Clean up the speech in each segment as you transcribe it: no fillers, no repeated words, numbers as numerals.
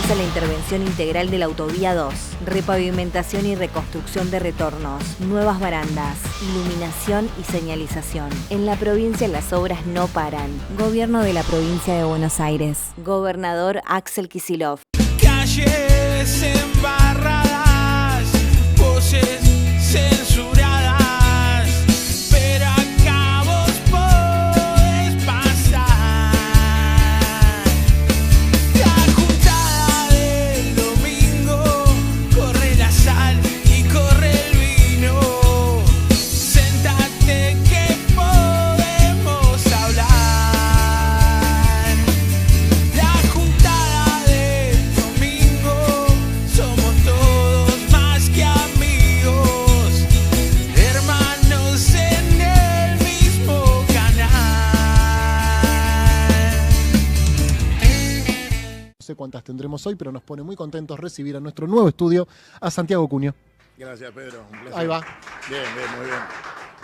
Comienza la intervención integral de la Autovía 2. Repavimentación y reconstrucción de retornos, nuevas barandas, iluminación y señalización. En la provincia las obras no paran. Gobierno de la provincia de Buenos Aires. Gobernador Axel Kicillof. Calles embarradas, voces censuradas, pero acá vos podés pasar. La juntada del domingo, corre la sal y corre el vino. Séntate que podemos hablar. La juntada del domingo, somos todos más que amigos, hermanos en el mismo canal. No sé cuántas tendremos hoy, pero nos pone muy contentos recibir a nuestro nuevo estudio a Santiago Cunio. Gracias, Pedro. Un placer. Ahí va. Bien, muy bien.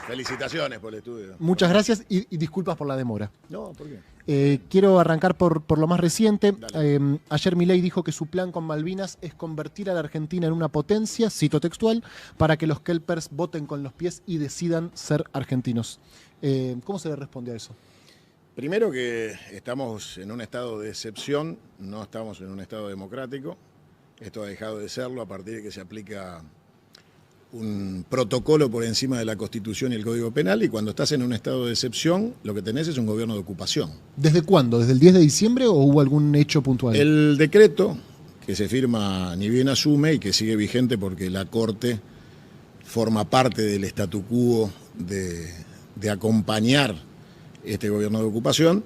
Felicitaciones por el estudio. Muchas gracias y disculpas por la demora. No, ¿por qué? Quiero arrancar por lo más reciente. Dale. Ayer Milei dijo que su plan con Malvinas es convertir a la Argentina en una potencia, cito textual, para que los kelpers voten con los pies y decidan ser argentinos. ¿Cómo se le responde a eso? Primero que estamos en un estado de excepción, no estamos en un estado democrático. Esto ha dejado de serlo a partir de que se aplica un protocolo por encima de la Constitución y el Código Penal, y cuando estás en un estado de excepción, lo que tenés es un gobierno de ocupación. ¿Desde cuándo? ¿Desde el 10 de diciembre o hubo algún hecho puntual? El decreto que se firma ni bien asume y que sigue vigente porque la Corte forma parte del statu quo de acompañar este gobierno de ocupación,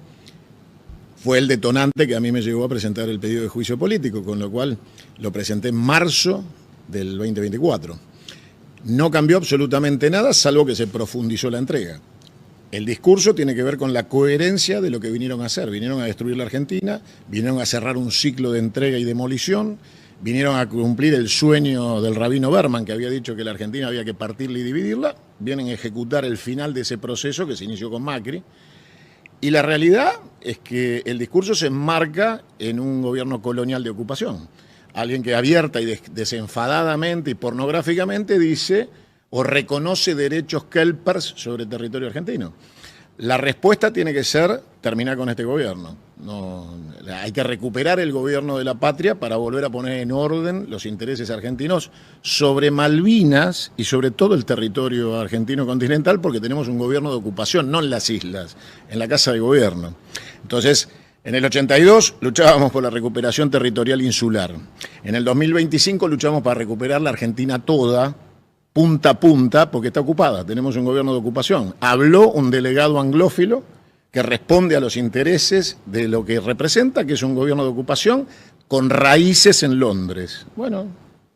fue el detonante que a mí me llevó a presentar el pedido de juicio político, con lo cual lo presenté en marzo del 2024. No cambió absolutamente nada, salvo que se profundizó la entrega. El discurso tiene que ver con la coherencia de lo que vinieron a hacer. Vinieron a destruir la Argentina, vinieron a cerrar un ciclo de entrega y demolición, vinieron a cumplir el sueño del rabino Berman, que había dicho que la Argentina había que partirla y dividirla, vienen a ejecutar el final de ese proceso que se inició con Macri. Y la realidad es que el discurso se enmarca en un gobierno colonial de ocupación. Alguien que abierta y desenfadadamente y pornográficamente dice o reconoce derechos kelpers sobre el territorio argentino. La respuesta tiene que ser terminar con este gobierno. No, hay que recuperar el gobierno de la patria para volver a poner en orden los intereses argentinos sobre Malvinas y sobre todo el territorio argentino continental, porque tenemos un gobierno de ocupación, no en las islas, en la Casa de Gobierno. Entonces, en el 82 luchábamos por la recuperación territorial insular. En el 2025 luchamos para recuperar la Argentina toda, punta a punta, porque está ocupada, tenemos un gobierno de ocupación. Habló un delegado anglófilo que responde a los intereses de lo que representa, que es un gobierno de ocupación con raíces en Londres. Bueno,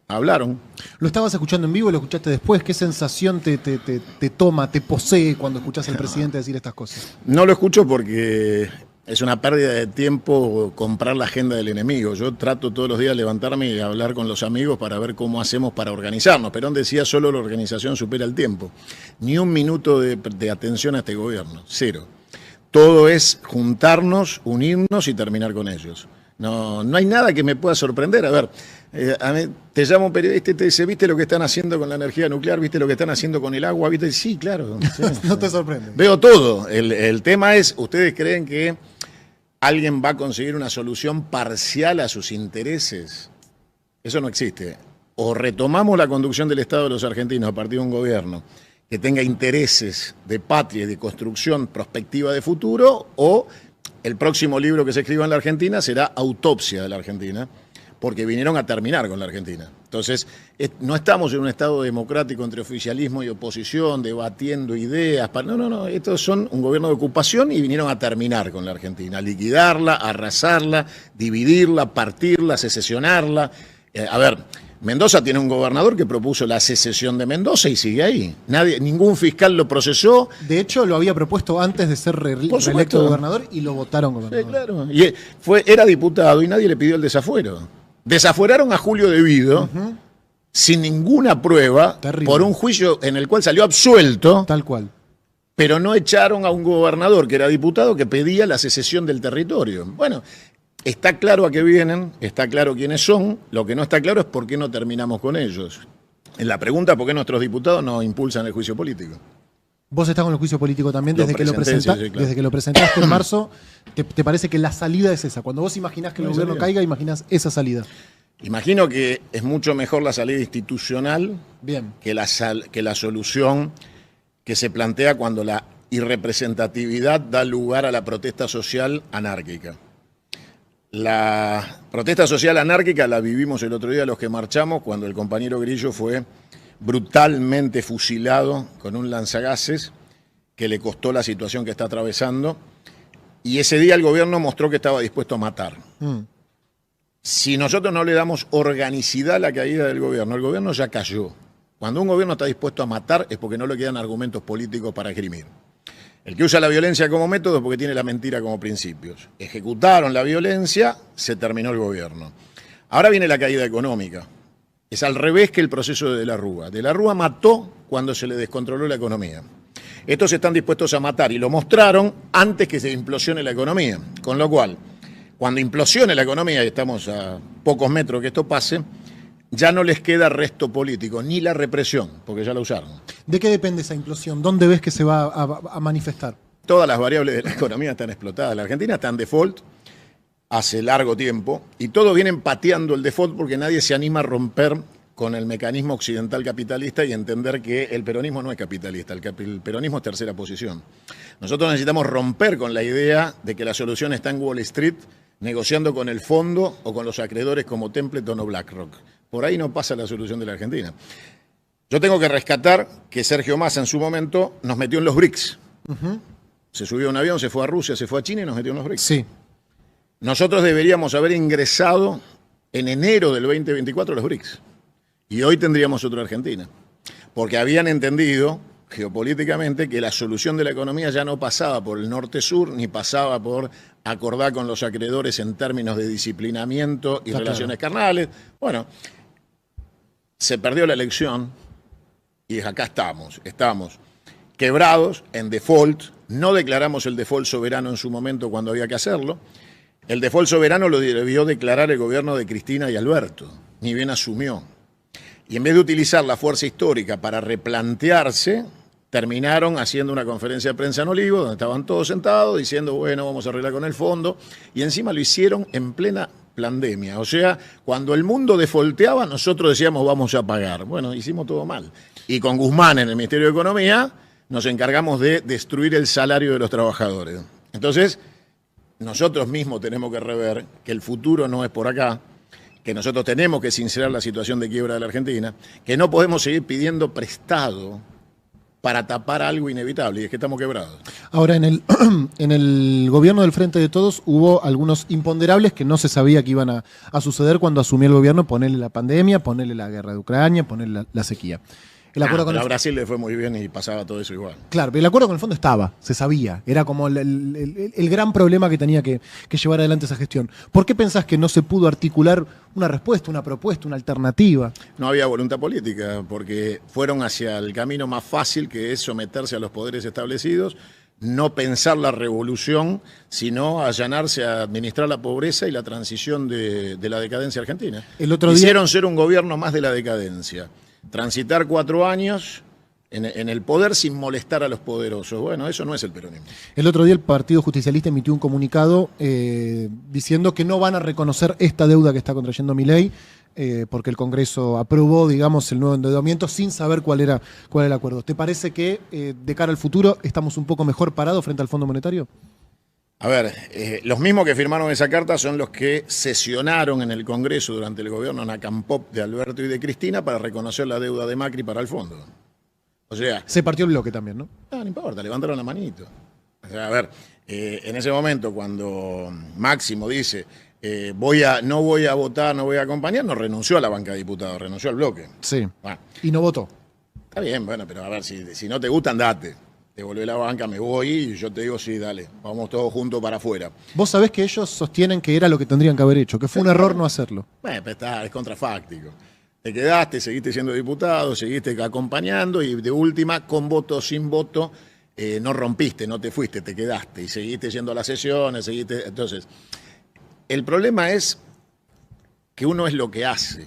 hablaron. ¿Lo estabas escuchando en vivo o lo escuchaste después? ¿Qué sensación te toma, te posee cuando escuchas al presidente decir estas cosas? No lo escucho porque es una pérdida de tiempo comprar la agenda del enemigo. Yo trato todos los días de levantarme y hablar con los amigos para ver cómo hacemos para organizarnos. Perón decía, solo la organización supera el tiempo. Ni un minuto de atención a este gobierno, cero. Todo es juntarnos, unirnos y terminar con ellos. No hay nada que me pueda sorprender. A ver, a mí te llama un periodista y te dice, ¿viste lo que están haciendo con la energía nuclear? ¿Viste lo que están haciendo con el agua? ¿Viste? Sí, claro. Sí, no te sorprende. Veo todo. El tema es, ¿ustedes creen que alguien va a conseguir una solución parcial a sus intereses? Eso no existe. O retomamos la conducción del Estado de los argentinos a partir de un gobierno que tenga intereses de patria y de construcción prospectiva de futuro, o el próximo libro que se escriba en la Argentina será Autopsia de la Argentina, porque vinieron a terminar con la Argentina. Entonces, no estamos en un estado democrático entre oficialismo y oposición, debatiendo ideas. No, estos son un gobierno de ocupación y vinieron a terminar con la Argentina, a liquidarla, a arrasarla, dividirla, partirla, secesionarla. A ver, Mendoza tiene un gobernador que propuso la secesión de Mendoza y sigue ahí. Ningún fiscal lo procesó. De hecho, lo había propuesto antes de ser reelecto gobernador y lo votaron gobernador. Sí, claro. Y era diputado y nadie le pidió el desafuero. Desafueraron a Julio De Vido sin ninguna prueba. Terrible. Por un juicio en el cual salió absuelto. Tal cual. Pero no echaron a un gobernador que era diputado que pedía la secesión del territorio. Bueno, está claro a qué vienen, está claro quiénes son, lo que no está claro es por qué no terminamos con ellos. En la pregunta, ¿por qué nuestros diputados no impulsan el juicio político? Vos estás con el juicio político también Lo desde presenté, sí, claro. desde que lo presentaste en marzo. ¿Te parece que la salida es esa? Cuando vos imaginás que el No hay gobierno salida. caiga, imaginás esa salida. Imagino que es mucho mejor la salida institucional Bien. que la solución que se plantea cuando la irrepresentatividad da lugar a la protesta social anárquica. La protesta social anárquica la vivimos el otro día los que marchamos cuando el compañero Grillo fue brutalmente fusilado con un lanzagases que le costó la situación que está atravesando, y ese día el gobierno mostró que estaba dispuesto a matar. Si nosotros no le damos organicidad a la caída del gobierno, el gobierno ya cayó. Cuando un gobierno está dispuesto a matar es porque no le quedan argumentos políticos para esgrimir. El que usa la violencia como método es porque tiene la mentira como principios. Ejecutaron la violencia, se terminó el gobierno. Ahora viene la caída económica. Es al revés que el proceso de la Rúa. De la Rúa mató cuando se le descontroló la economía. Estos están dispuestos a matar y lo mostraron antes que se implosione la economía. Con lo cual, cuando implosione la economía, y estamos a pocos metros que esto pase, ya no les queda resto político, ni la represión, porque ya la usaron. ¿De qué depende esa implosión? ¿Dónde ves que se va a manifestar? Todas las variables de la economía están explotadas. La Argentina está en default hace largo tiempo y todos vienen pateando el default porque nadie se anima a romper con el mecanismo occidental capitalista y entender que el peronismo no es capitalista, el peronismo es tercera posición. Nosotros necesitamos romper con la idea de que la solución está en Wall Street, negociando con el fondo o con los acreedores como Templeton o BlackRock. Por ahí no pasa la solución de la Argentina. Yo tengo que rescatar que Sergio Massa en su momento nos metió en los BRICS. Se subió a un avión, se fue a Rusia, se fue a China y nos metió en los BRICS. Sí. Nosotros deberíamos haber ingresado en enero del 2024 a los BRICS. Y hoy tendríamos otra Argentina. Porque habían entendido geopolíticamente que la solución de la economía ya no pasaba por el norte-sur, ni pasaba por acordar con los acreedores en términos de disciplinamiento y relaciones carnales. Bueno, se perdió la elección y acá estamos quebrados, en default. No declaramos el default soberano en su momento cuando había que hacerlo. El default soberano lo debió declarar el gobierno de Cristina y Alberto, ni bien asumió. Y en vez de utilizar la fuerza histórica para replantearse, terminaron haciendo una conferencia de prensa en Olivo, donde estaban todos sentados diciendo, bueno, vamos a arreglar con el fondo, y encima lo hicieron en plena pandemia. O sea, cuando el mundo defaulteaba, nosotros decíamos, vamos a pagar. Bueno, hicimos todo mal. Y con Guzmán en el Ministerio de Economía, nos encargamos de destruir el salario de los trabajadores. Entonces, nosotros mismos tenemos que rever que el futuro no es por acá, que nosotros tenemos que sincerar la situación de quiebra de la Argentina, que no podemos seguir pidiendo prestado para tapar algo inevitable, y es que estamos quebrados. Ahora, en el gobierno del Frente de Todos hubo algunos imponderables que no se sabía que iban a suceder cuando asumió el gobierno, ponerle la pandemia, ponerle la guerra de Ucrania, ponerle la sequía. El acuerdo con a Brasil le fue muy bien y pasaba todo eso igual. Claro, pero el acuerdo con el fondo estaba, se sabía. Era como el gran problema que tenía que llevar adelante esa gestión. ¿Por qué pensás que no se pudo articular una respuesta, una propuesta, una alternativa? No había voluntad política, porque fueron hacia el camino más fácil, que es someterse a los poderes establecidos, no pensar la revolución, sino allanarse a administrar la pobreza y la transición de la decadencia argentina. Quisieron ser un gobierno más de la decadencia. Transitar 4 años en el poder sin molestar a los poderosos. Bueno, eso no es el peronismo. El otro día el Partido Justicialista emitió un comunicado diciendo que no van a reconocer esta deuda que está contrayendo Milei, porque el Congreso aprobó, digamos, el nuevo endeudamiento sin saber cuál era el acuerdo. ¿Te parece que de cara al futuro estamos un poco mejor parados frente al Fondo Monetario? A ver, los mismos que firmaron esa carta son los que sesionaron en el Congreso durante el gobierno Nacampop de Alberto y de Cristina para reconocer la deuda de Macri para el fondo. O sea... Se partió el bloque también, ¿no? No importa, levantaron la manito. O sea, a ver, en ese momento cuando Máximo dice no voy a votar, no voy a acompañar, no renunció a la banca de diputados, renunció al bloque. Sí, bueno, y no votó. Está bien, bueno, pero a ver, si no te gusta, andate. Te volvé la banca, me voy y yo te digo, sí, dale, vamos todos juntos para afuera. Vos sabés que ellos sostienen que era lo que tendrían que haber hecho, que fue un error no hacerlo. Bueno, pero es contrafáctico. Te quedaste, seguiste siendo diputado, seguiste acompañando y de última, con voto o sin voto, no rompiste, no te fuiste, te quedaste y seguiste yendo a las sesiones, seguiste... Entonces, el problema es que uno es lo que hace,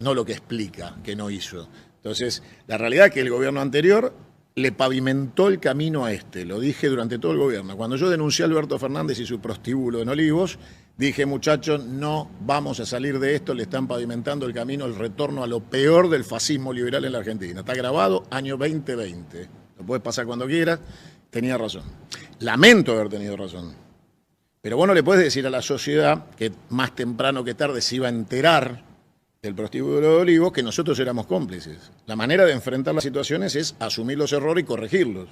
no lo que explica que no hizo. Entonces, la realidad es que el gobierno anterior le pavimentó el camino a este, lo dije durante todo el gobierno. Cuando yo denuncié a Alberto Fernández y su prostíbulo en Olivos, dije, muchachos, no vamos a salir de esto, le están pavimentando el camino, el retorno a lo peor del fascismo liberal en la Argentina. Está grabado, año 2020. Lo puedes pasar cuando quieras, tenía razón. Lamento haber tenido razón. Pero vos no le puedes decir a la sociedad que más temprano que tarde se iba a enterar del prostíbulo de Olivos que nosotros éramos cómplices. La manera de enfrentar las situaciones es asumir los errores y corregirlos.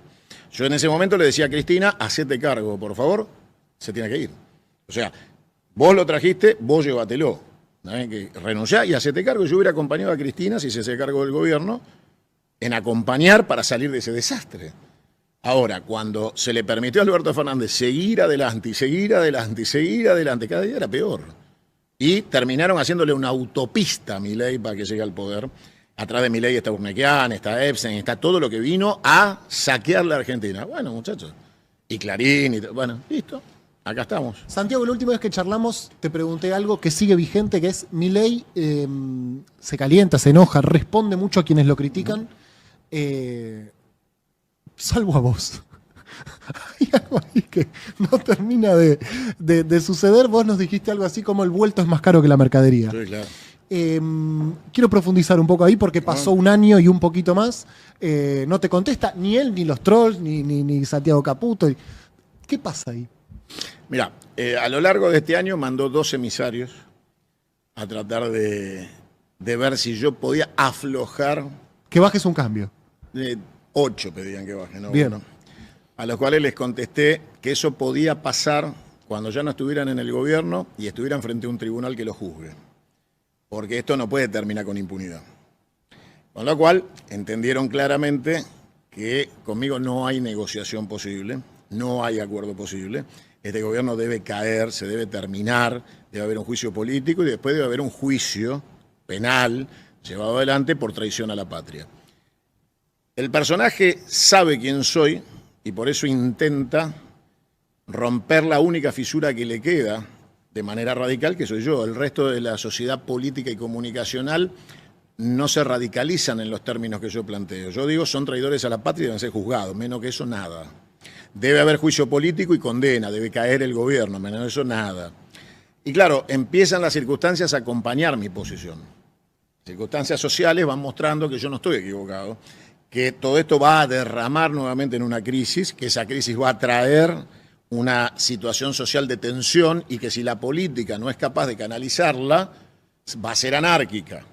Yo en ese momento le decía a Cristina, hacete cargo, por favor, se tiene que ir. O sea, vos lo trajiste, vos llévatelo. ¿Saben? Que renunciá y hacete cargo. Yo hubiera acompañado a Cristina, si se hace cargo del gobierno, en acompañar para salir de ese desastre. Ahora, cuando se le permitió a Alberto Fernández seguir adelante y seguir adelante y seguir adelante, cada día era peor. Y terminaron haciéndole una autopista a Milei para que llegue al poder. Atrás de Milei está Urnequian, está Epstein, está todo lo que vino a saquear la Argentina. Bueno, muchachos. Y Clarín, y bueno, listo. Acá estamos. Santiago, la última vez que charlamos te pregunté algo que sigue vigente, que es Milei se calienta, se enoja, responde mucho a quienes lo critican, salvo a vos. Hay algo ahí que no termina de suceder. Vos nos dijiste algo así como el vuelto es más caro que la mercadería. Sí, claro. Quiero profundizar un poco ahí porque pasó un año y un poquito más. No te contesta ni él, ni los trolls, ni Santiago Caputo. ¿Qué pasa ahí? Mirá, a lo largo de este año mandó 2 emisarios a tratar de ver si yo podía aflojar. Que bajes un cambio. 8 pedían que baje, ¿no? Bien. Bueno, a los cuales les contesté que eso podía pasar cuando ya no estuvieran en el gobierno y estuvieran frente a un tribunal que lo juzgue. Porque esto no puede terminar con impunidad. Con lo cual, entendieron claramente que conmigo no hay negociación posible, no hay acuerdo posible. Este gobierno debe caer, se debe terminar, debe haber un juicio político y después debe haber un juicio penal llevado adelante por traición a la patria. El personaje sabe quién soy y por eso intenta romper la única fisura que le queda de manera radical, que soy yo. El resto de la sociedad política y comunicacional no se radicalizan en los términos que yo planteo. Yo digo, son traidores a la patria y deben ser juzgados, menos que eso nada. Debe haber juicio político y condena, debe caer el gobierno, menos de eso nada. Y claro, empiezan las circunstancias a acompañar mi posición. Circunstancias sociales van mostrando que yo no estoy equivocado, que todo esto va a derramar nuevamente en una crisis, que esa crisis va a traer una situación social de tensión y que si la política no es capaz de canalizarla, va a ser anárquica.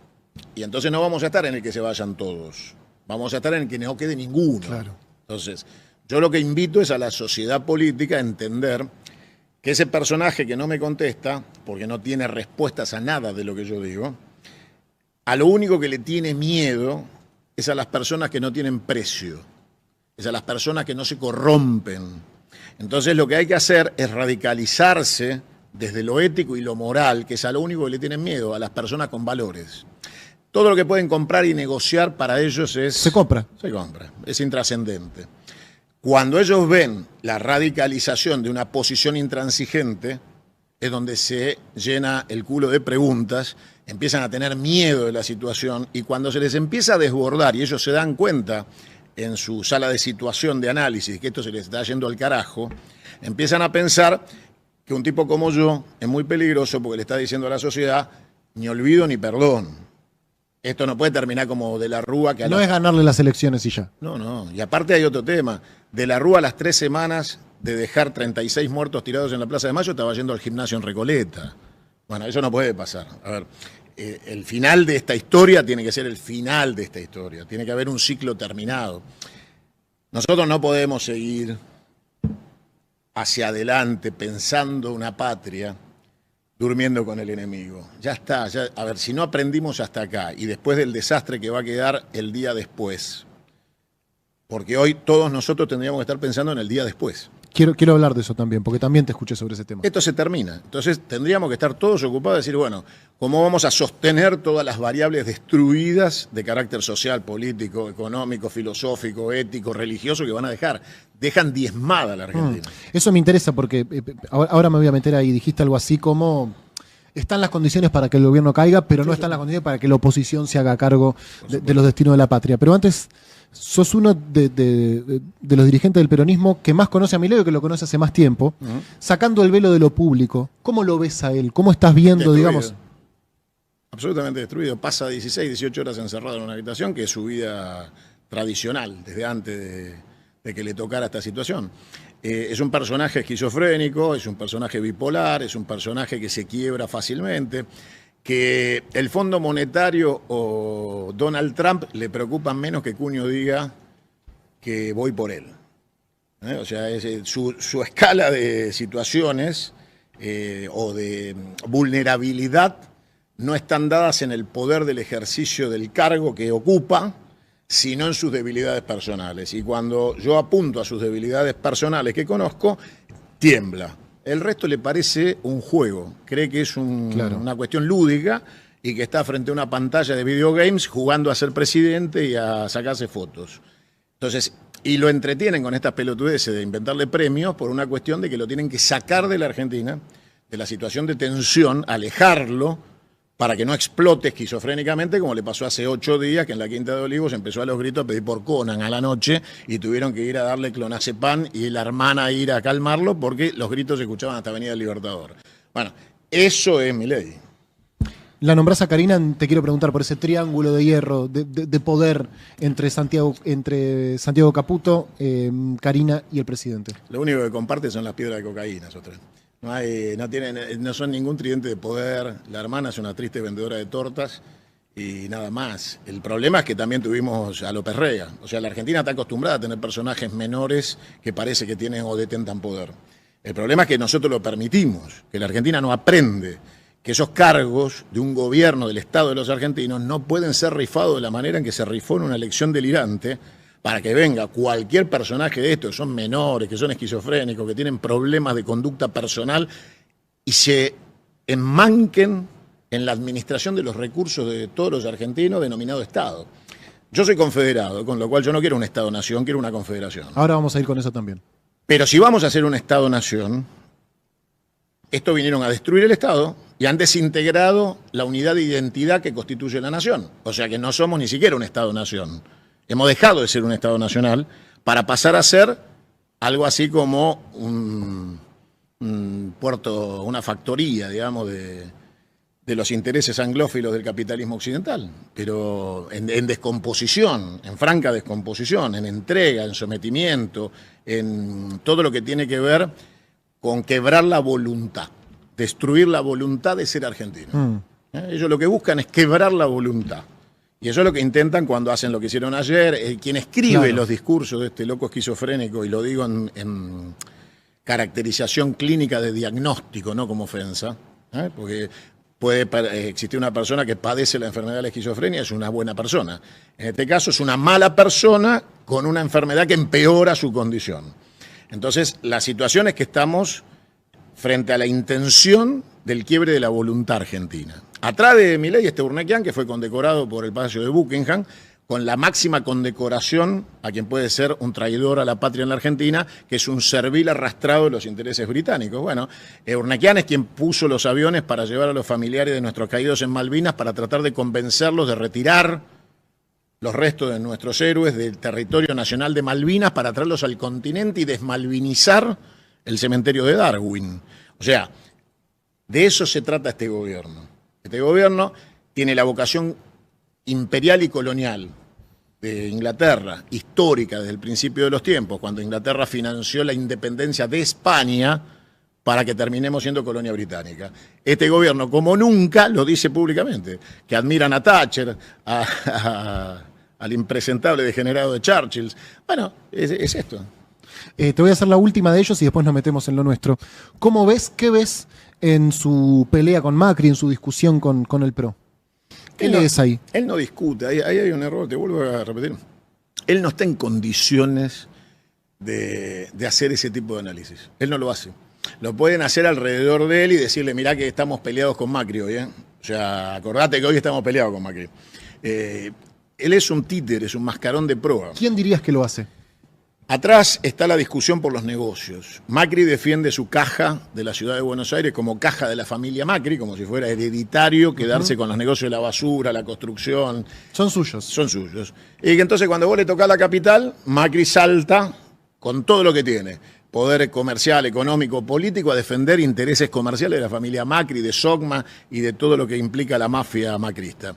Y entonces no vamos a estar en el que se vayan todos, vamos a estar en el que no quede ninguno. Claro. Entonces, yo lo que invito es a la sociedad política a entender que ese personaje que no me contesta, porque no tiene respuestas a nada de lo que yo digo, a lo único que le tiene miedo es a las personas que no tienen precio, es a las personas que no se corrompen. Entonces lo que hay que hacer es radicalizarse desde lo ético y lo moral, que es a lo único que le tienen miedo, a las personas con valores. Todo lo que pueden comprar y negociar para ellos es... Se compra. Se compra, es intrascendente. Cuando ellos ven la radicalización de una posición intransigente, es donde se llena el culo de preguntas, empiezan a tener miedo de la situación y cuando se les empieza a desbordar y ellos se dan cuenta en su sala de situación de análisis que esto se les está yendo al carajo, empiezan a pensar que un tipo como yo es muy peligroso porque le está diciendo a la sociedad ni olvido ni perdón. Esto no puede terminar como De la Rúa. Que no es ganarle las elecciones y ya. No, no. Y aparte hay otro tema. De la Rúa a las 3 semanas de dejar 36 muertos tirados en la Plaza de Mayo estaba yendo al gimnasio en Recoleta. Bueno, eso no puede pasar. A ver, el final de esta historia tiene que ser el final de esta historia. Tiene que haber un ciclo terminado. Nosotros no podemos seguir hacia adelante pensando una patria durmiendo con el enemigo. Ya está. Ya, a ver, si no aprendimos hasta acá y después del desastre que va a quedar el día después, porque hoy todos nosotros tendríamos que estar pensando en el día después. Quiero hablar de eso también, porque también te escuché sobre ese tema. Esto se termina. Entonces tendríamos que estar todos ocupados de decir, bueno, ¿cómo vamos a sostener todas las variables destruidas de carácter social, político, económico, filosófico, ético, religioso que van a dejar? Dejan diezmada a la Argentina. Eso me interesa porque ahora me voy a meter ahí. Dijiste algo así como... Están las condiciones para que el gobierno caiga, pero no están las condiciones para que la oposición se haga cargo de los destinos de la patria. Pero antes, sos uno de los dirigentes del peronismo que más conoce a Milei, que lo conoce hace más tiempo, sacando el velo de lo público. ¿Cómo lo ves a él? ¿Cómo estás viendo, Destruido. digamos? Absolutamente destruido. Pasa 16, 18 horas encerrado en una habitación, que es su vida tradicional, desde antes de que le tocara esta situación. Es un personaje esquizofrénico, es un personaje bipolar, es un personaje que se quiebra fácilmente, que el Fondo Monetario o Donald Trump le preocupan menos que Cuño diga que voy por él. O sea, su escala de situaciones o de vulnerabilidad no están dadas en el poder del ejercicio del cargo que ocupa, sino en sus debilidades personales. Y cuando yo apunto a sus debilidades personales que conozco, tiembla. El resto le parece un juego, cree que es una cuestión lúdica y que está frente a una pantalla de videogames jugando a ser presidente y a sacarse fotos. Entonces, y lo entretienen con estas pelotudeces de inventarle premios por una cuestión de que lo tienen que sacar de la Argentina, de la situación de tensión, alejarlo, para que no explote esquizofrénicamente, como le pasó hace 8 días, que en la Quinta de Olivos empezó a los gritos a pedir por Conan a la noche y tuvieron que ir a darle clonazepam y la hermana ir a calmarlo porque los gritos se escuchaban hasta Avenida Libertador. Bueno, eso es Milei. La nombrás a Karina, te quiero preguntar por ese triángulo de hierro, de poder entre Santiago Caputo, Karina y el presidente. Lo único que comparte son las piedras de cocaína, esos tres. No son ningún tridente de poder. La hermana es una triste vendedora de tortas y nada más. El problema es que también tuvimos a López Rega. O sea, la Argentina está acostumbrada a tener personajes menores que parece que tienen o detentan poder. El problema es que nosotros lo permitimos, que la Argentina no aprende que esos cargos de un gobierno del Estado de los argentinos no pueden ser rifados de la manera en que se rifó en una elección delirante, para que venga cualquier personaje de estos, que son menores, que son esquizofrénicos, que tienen problemas de conducta personal, y se enmanquen en la administración de los recursos de todos los argentinos, denominado Estado. Yo soy confederado, con lo cual yo no quiero un Estado-nación, quiero una confederación. Ahora vamos a ir con eso también. Pero si vamos a hacer un Estado-nación, esto vinieron a destruir el Estado y han desintegrado la unidad de identidad que constituye la nación. O sea que no somos ni siquiera un Estado-nación. Hemos dejado de ser un Estado nacional para pasar a ser algo así como un puerto, una factoría, digamos, de los intereses anglófilos del capitalismo occidental, pero en descomposición, en franca descomposición, en entrega, en sometimiento, en todo lo que tiene que ver con quebrar la voluntad, destruir la voluntad de ser argentino. Ellos lo que buscan es quebrar la voluntad. Y eso es lo que intentan cuando hacen lo que hicieron ayer. Quien escribe los discursos de este loco esquizofrénico, y lo digo en caracterización clínica de diagnóstico, no como ofensa, porque puede existir una persona que padece la enfermedad de la esquizofrenia, es una buena persona. En este caso es una mala persona con una enfermedad que empeora su condición. Entonces, la situación es que estamos frente a la intención del quiebre de la voluntad argentina. Atrás de Milei está Urnequian, que fue condecorado por el Palacio de Buckingham, con la máxima condecoración a quien puede ser un traidor a la patria en la Argentina, que es un servil arrastrado de los intereses británicos. Bueno, Urnequian es quien puso los aviones para llevar a los familiares de nuestros caídos en Malvinas para tratar de convencerlos de retirar los restos de nuestros héroes del territorio nacional de Malvinas para traerlos al continente y desmalvinizar el cementerio de Darwin. O sea, de eso se trata este gobierno. Este gobierno tiene la vocación imperial y colonial de Inglaterra, histórica desde el principio de los tiempos, cuando Inglaterra financió la independencia de España para que terminemos siendo colonia británica. Este gobierno, como nunca, lo dice públicamente, que admiran a Thatcher, al impresentable degenerado de Churchill. Bueno, es esto. Te voy a hacer la última de ellos y después nos metemos en lo nuestro. ¿Cómo ves, qué ves en su pelea con Macri, en su discusión con el PRO? ¿Qué lees ahí? Él no discute, ahí hay un error, te vuelvo a repetir. Él no está en condiciones de hacer ese tipo de análisis. Él no lo hace. Lo pueden hacer alrededor de él y decirle, mirá que estamos peleados con Macri hoy, ¿eh? O sea, acordate que hoy estamos peleados con Macri. Él es un títere, es un mascarón de proa. ¿Quién dirías que lo hace? Atrás está la discusión por los negocios. Macri defiende su caja de la ciudad de Buenos Aires como caja de la familia Macri, como si fuera hereditario quedarse con los negocios de la basura, la construcción. Son suyos. Son suyos. Y que entonces cuando vos le tocás la capital, Macri salta con todo lo que tiene. Poder comercial, económico, político, a defender intereses comerciales de la familia Macri, de Sogma y de todo lo que implica la mafia macrista.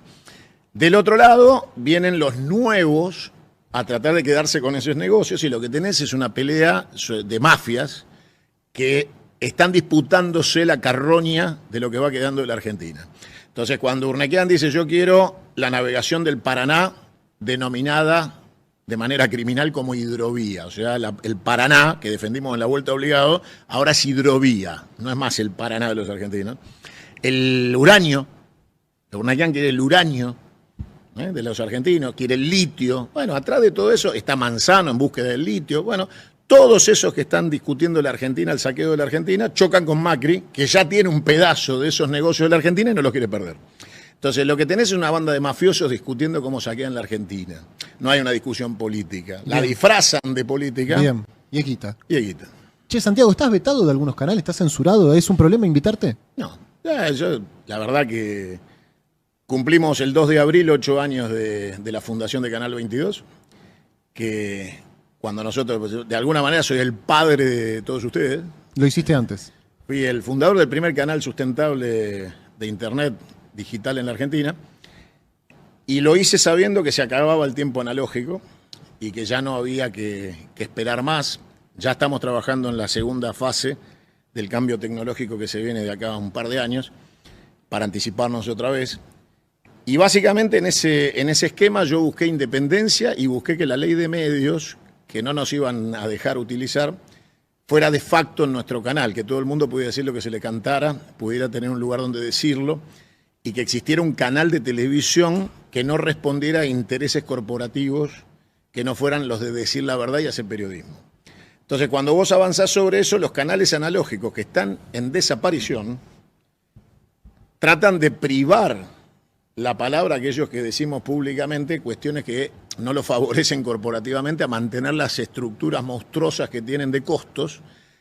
Del otro lado vienen los nuevos a tratar de quedarse con esos negocios y lo que tenés es una pelea de mafias que están disputándose la carroña de lo que va quedando de la Argentina. Entonces, cuando Urnequian dice yo quiero la navegación del Paraná denominada de manera criminal como hidrovía, o sea, el Paraná, que defendimos en la vuelta obligado, ahora es hidrovía, no es más el Paraná de los argentinos. El uranio, Urnequian quiere el uranio, de los argentinos, quiere el litio. Bueno, atrás de todo eso está Manzano en búsqueda del litio. Bueno, todos esos que están discutiendo la Argentina, el saqueo de la Argentina, chocan con Macri, que ya tiene un pedazo de esos negocios de la Argentina y no los quiere perder. Entonces, lo que tenés es una banda de mafiosos discutiendo cómo saquean la Argentina. No hay una discusión política. La disfrazan de política. Bien, y equita. Y equita. Che, Santiago, ¿estás vetado de algunos canales? ¿Estás censurado? ¿Es un problema invitarte? No, yo la verdad que cumplimos el 2 de abril 8 años de la fundación de Canal 22, que cuando nosotros, de alguna manera, soy el padre de todos ustedes. Lo hiciste antes. Fui el fundador del primer canal sustentable de Internet digital en la Argentina y lo hice sabiendo que se acababa el tiempo analógico y que ya no había que esperar más. Ya estamos trabajando en la segunda fase del cambio tecnológico que se viene de acá a un par de años para anticiparnos otra vez. Y básicamente en ese esquema yo busqué independencia y busqué que la ley de medios, que no nos iban a dejar utilizar, fuera de facto en nuestro canal, que todo el mundo pudiera decir lo que se le cantara, pudiera tener un lugar donde decirlo, y que existiera un canal de televisión que no respondiera a intereses corporativos que no fueran los de decir la verdad y hacer periodismo. Entonces, cuando vos avanzás sobre eso, los canales analógicos que están en desaparición tratan de privar la palabra a aquellos que decimos públicamente cuestiones que no lo favorecen corporativamente a mantener las estructuras monstruosas que tienen de costos.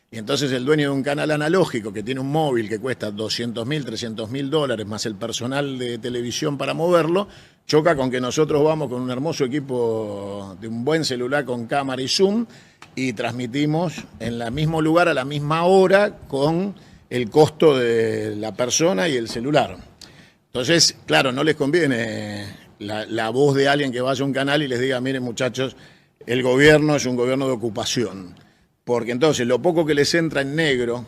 Y entonces el dueño de un canal analógico que tiene un móvil que cuesta $200.000, $300.000 más el personal de televisión para moverlo, choca con que nosotros vamos con un hermoso equipo de un buen celular con cámara y zoom y transmitimos en el mismo lugar a la misma hora con el costo de la persona y el celular. Entonces, claro, no les conviene la voz de alguien que vaya a un canal y les diga, miren muchachos, el gobierno es un gobierno de ocupación. Porque entonces lo poco que les entra en negro,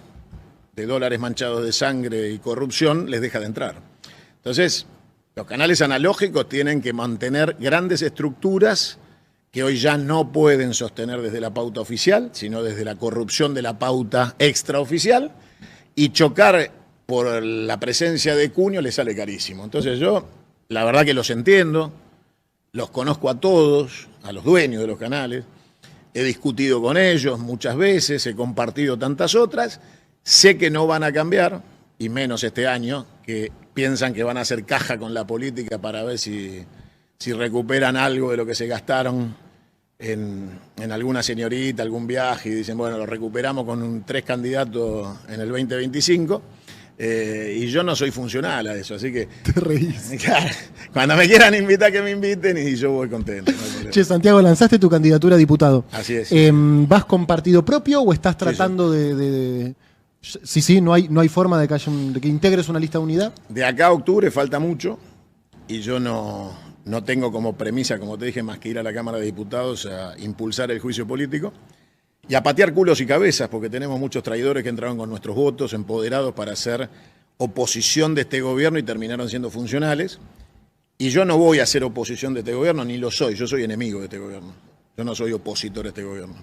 de dólares manchados de sangre y corrupción, les deja de entrar. Entonces, los canales analógicos tienen que mantener grandes estructuras que hoy ya no pueden sostener desde la pauta oficial, sino desde la corrupción de la pauta extraoficial, y chocar por la presencia de Cunio les sale carísimo. Entonces yo, la verdad que los entiendo, los conozco a todos, a los dueños de los canales, he discutido con ellos muchas veces, he compartido tantas otras, sé que no van a cambiar, y menos este año, que piensan que van a hacer caja con la política para ver si recuperan algo de lo que se gastaron en alguna señorita, algún viaje, y dicen, bueno, lo recuperamos con 3 candidatos en el 2025. Y yo no soy funcional a eso, así que... Te reís. Claro, cuando me quieran invitar, que me inviten y yo voy contento. No Che, Santiago, lanzaste tu candidatura a diputado. Así es. ¿Vas con partido propio o estás tratando de... Sí, no hay forma de que integres una lista de unidad? De acá a octubre falta mucho y yo no tengo como premisa, como te dije, más que ir a la Cámara de Diputados a impulsar el juicio político y a patear culos y cabezas, porque tenemos muchos traidores que entraron con nuestros votos, empoderados para hacer oposición de este gobierno y terminaron siendo funcionales. Y yo no voy a hacer oposición de este gobierno, ni lo soy, yo soy enemigo de este gobierno. Yo no soy opositor de este gobierno.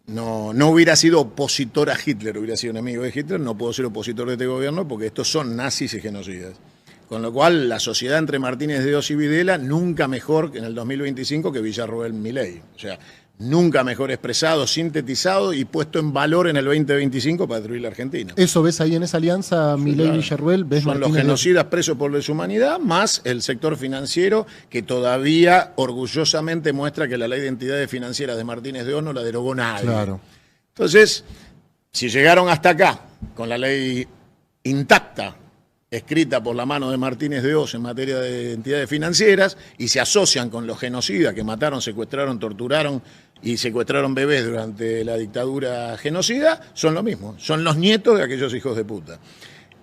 No hubiera sido opositor a Hitler, hubiera sido enemigo de Hitler, no puedo ser opositor de este gobierno porque estos son nazis y genocidas. Con lo cual, la sociedad entre Martínez de Oz y Videla nunca mejor que en el 2025 que Villarroel Milei. O sea, nunca mejor expresado, sintetizado y puesto en valor en el 2025 para destruir la Argentina. ¿Eso ves ahí en esa alianza, Milei y Villarruel? ¿Ves Son los Martínez genocidas presos por deshumanidad, más el sector financiero que todavía orgullosamente muestra que la ley de entidades financieras de Martínez de Oz no la derogó nadie. Claro. Entonces, si llegaron hasta acá con la ley intacta, escrita por la mano de Martínez de Oz en materia de entidades financieras, y se asocian con los genocidas que mataron, secuestraron, torturaron y secuestraron bebés durante la dictadura genocida, son lo mismo, son los nietos de aquellos hijos de puta.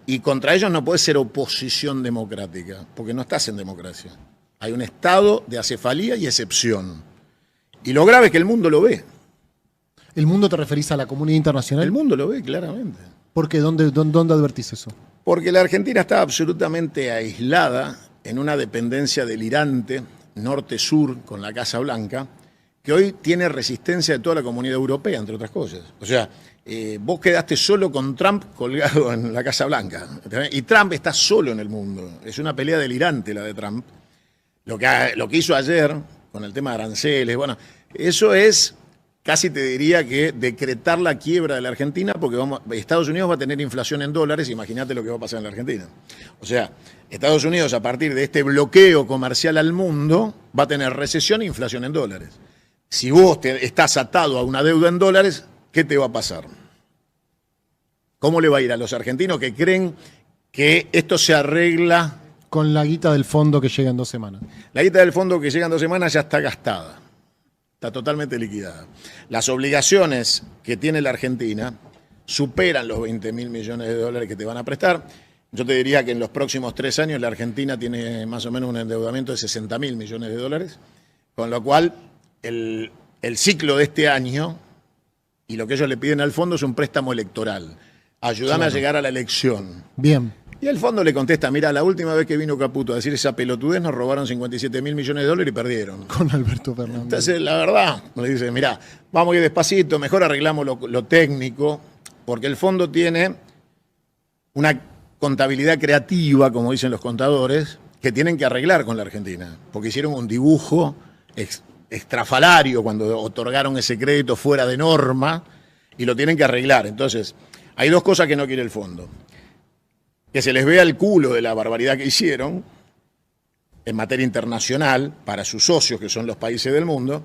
Y contra ellos no puede ser oposición democrática, porque no estás en democracia. Hay un estado de acefalía y excepción. Y lo grave es que el mundo lo ve. ¿El mundo te referís a la comunidad internacional? El mundo lo ve claramente. ¿Por qué? ¿Dónde advertís eso? Porque la Argentina está absolutamente aislada en una dependencia delirante, norte-sur, con la Casa Blanca, que hoy tiene resistencia de toda la comunidad europea, entre otras cosas. O sea, vos quedaste solo con Trump colgado en la Casa Blanca. Y Trump está solo en el mundo. Es una pelea delirante la de Trump. Lo que hizo ayer con el tema de aranceles, bueno, eso es... Casi te diría que decretar la quiebra de la Argentina, porque Estados Unidos va a tener inflación en dólares, imagínate lo que va a pasar en la Argentina. O sea, Estados Unidos a partir de este bloqueo comercial al mundo va a tener recesión e inflación en dólares. Si vos estás atado a una deuda en dólares, ¿qué te va a pasar? ¿Cómo le va a ir a los argentinos que creen que esto se arregla? Con la guita del fondo que llega en 2 semanas. La guita del fondo que llega en 2 semanas ya está gastada. Está totalmente liquidada. Las obligaciones que tiene la Argentina superan los 20.000 millones de dólares que te van a prestar. Yo te diría que en los próximos 3 años la Argentina tiene más o menos un endeudamiento de 60.000 millones de dólares, con lo cual el ciclo de este año y lo que ellos le piden al fondo es un préstamo electoral. Ayúdame a llegar a la elección. Bien. Y el fondo le contesta, mira, la última vez que vino Caputo a decir esa pelotudez nos robaron 57.000 millones de dólares y perdieron. Con Alberto Fernández. Entonces, la verdad, le dice, mira, vamos a ir despacito, mejor arreglamos lo técnico, porque el fondo tiene una contabilidad creativa, como dicen los contadores, que tienen que arreglar con la Argentina, porque hicieron un dibujo estrafalario cuando otorgaron ese crédito fuera de norma y lo tienen que arreglar. Entonces, hay 2 cosas que no quiere el fondo. Que se les vea el culo de la barbaridad que hicieron en materia internacional para sus socios, que son los países del mundo.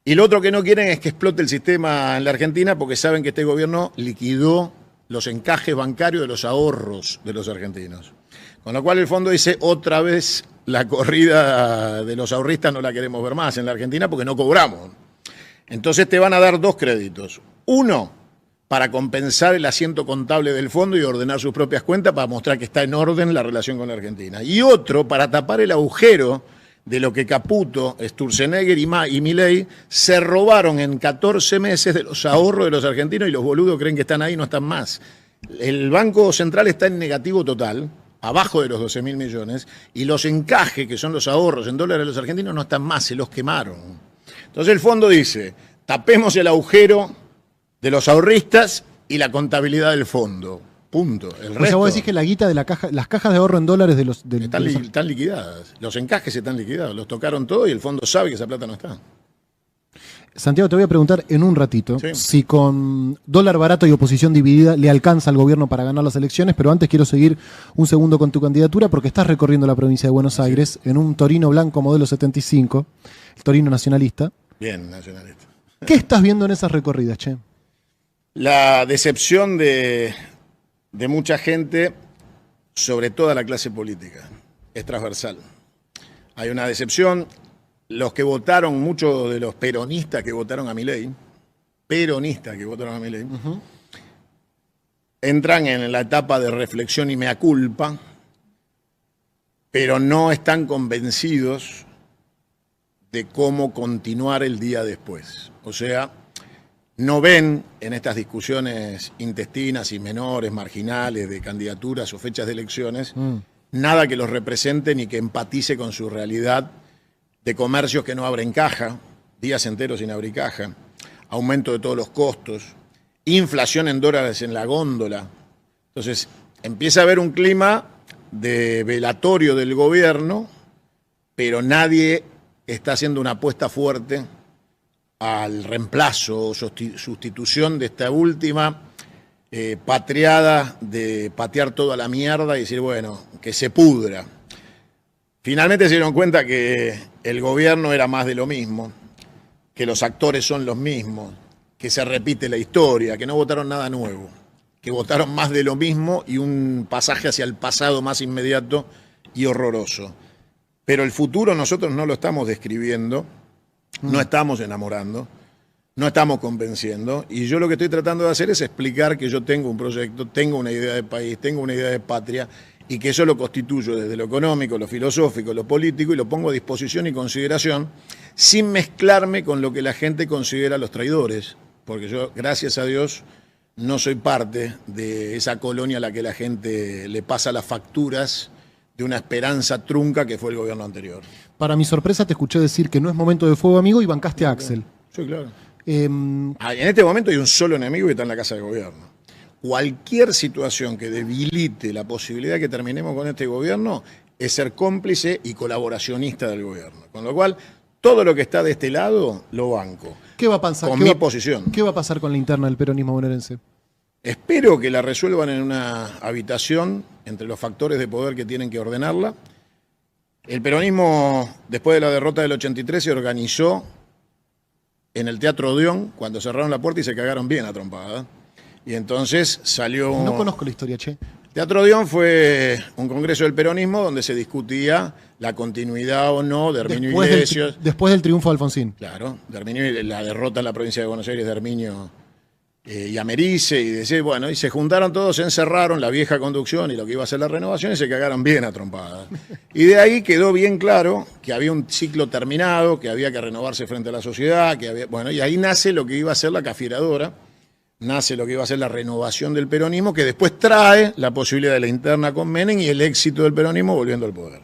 Y lo otro que no quieren es que explote el sistema en la Argentina porque saben que este gobierno liquidó los encajes bancarios de los ahorros de los argentinos. Con lo cual el fondo dice, otra vez la corrida de los ahorristas no la queremos ver más en la Argentina porque no cobramos. Entonces te van a dar 2 créditos. Uno, para compensar el asiento contable del fondo y ordenar sus propias cuentas para mostrar que está en orden la relación con la Argentina. Y otro, para tapar el agujero de lo que Caputo, Sturzenegger y Milei se robaron en 14 meses de los ahorros de los argentinos y los boludos creen que están ahí y no están más. El Banco Central está en negativo total, abajo de los 12.000 millones, y los encajes, que son los ahorros en dólares de los argentinos, no están más, se los quemaron. Entonces el fondo dice, tapemos el agujero de los ahorristas y la contabilidad del fondo. Punto. El resto, o sea, vos decís que la guita de las cajas de ahorro en dólares de los... están liquidadas. Los encajes están liquidados. Los tocaron todo y el fondo sabe que esa plata no está. Santiago, te voy a preguntar en un ratito Sí. si con dólar barato y oposición dividida le alcanza al gobierno para ganar las elecciones, pero antes quiero seguir un segundo con tu candidatura porque estás recorriendo la provincia de Buenos Aires en un Torino blanco modelo 75, el Torino nacionalista. Bien, nacionalista. ¿Qué estás viendo en esas recorridas, che? La decepción de mucha gente, sobre toda la clase política, es transversal. Hay una decepción. Los que votaron, muchos de los peronistas que votaron a Milei, entran en la etapa de reflexión y mea culpa, pero no están convencidos de cómo continuar el día después. O sea, no ven en estas discusiones intestinas y menores, marginales, de candidaturas o fechas de elecciones, nada que los represente ni que empatice con su realidad de comercios que no abren caja, días enteros sin abrir caja, aumento de todos los costos, inflación en dólares en la góndola. Entonces, empieza a haber un clima de velatorio del gobierno, pero nadie está haciendo una apuesta fuerte al reemplazo o sustitución de esta última patriada de patear toda la mierda y decir, bueno, que se pudra. Finalmente se dieron cuenta que el gobierno era más de lo mismo, que los actores son los mismos, que se repite la historia, que no votaron nada nuevo, que votaron más de lo mismo y un pasaje hacia el pasado más inmediato y horroroso. Pero el futuro nosotros no lo estamos describiendo, no estamos enamorando, no estamos convenciendo, y yo lo que estoy tratando de hacer es explicar que yo tengo un proyecto, tengo una idea de país, tengo una idea de patria, y que eso lo constituyo desde lo económico, lo filosófico, lo político, y lo pongo a disposición y consideración, sin mezclarme con lo que la gente considera los traidores, porque yo, gracias a Dios, no soy parte de esa colonia a la que la gente le pasa las facturas de una esperanza trunca que fue el gobierno anterior. Para mi sorpresa te escuché decir que no es momento de fuego, amigo, y bancaste a Axel. Sí, claro. En este momento hay un solo enemigo que está en la Casa de Gobierno. Cualquier situación que debilite la posibilidad de que terminemos con este gobierno es ser cómplice y colaboracionista del gobierno. Con lo cual, todo lo que está de este lado lo banco. ¿Qué va a pasar? Con mi posición. ¿Qué va a pasar con la interna del peronismo bonaerense? Espero que la resuelvan en una habitación entre los factores de poder que tienen que ordenarla. El peronismo, después de la derrota del 83, se organizó en el Teatro Odeón, cuando cerraron la puerta y se cagaron bien a trompada. Y entonces salió... No conozco la historia, che. Teatro Odeón fue un congreso del peronismo donde se discutía la continuidad o no de Herminio Iglesias. Después del triunfo de Alfonsín. Claro, de Herminio, la derrota en la provincia de Buenos Aires de Herminio y Americe, y se juntaron todos, se encerraron la vieja conducción y lo que iba a ser la renovación y se cagaron bien a trompadas. Y de ahí quedó bien claro que había un ciclo terminado, que había que renovarse frente a la sociedad, y ahí nace lo que iba a ser la cafieradora, nace lo que iba a ser la renovación del peronismo, que después trae la posibilidad de la interna con Menem y el éxito del peronismo volviendo al poder.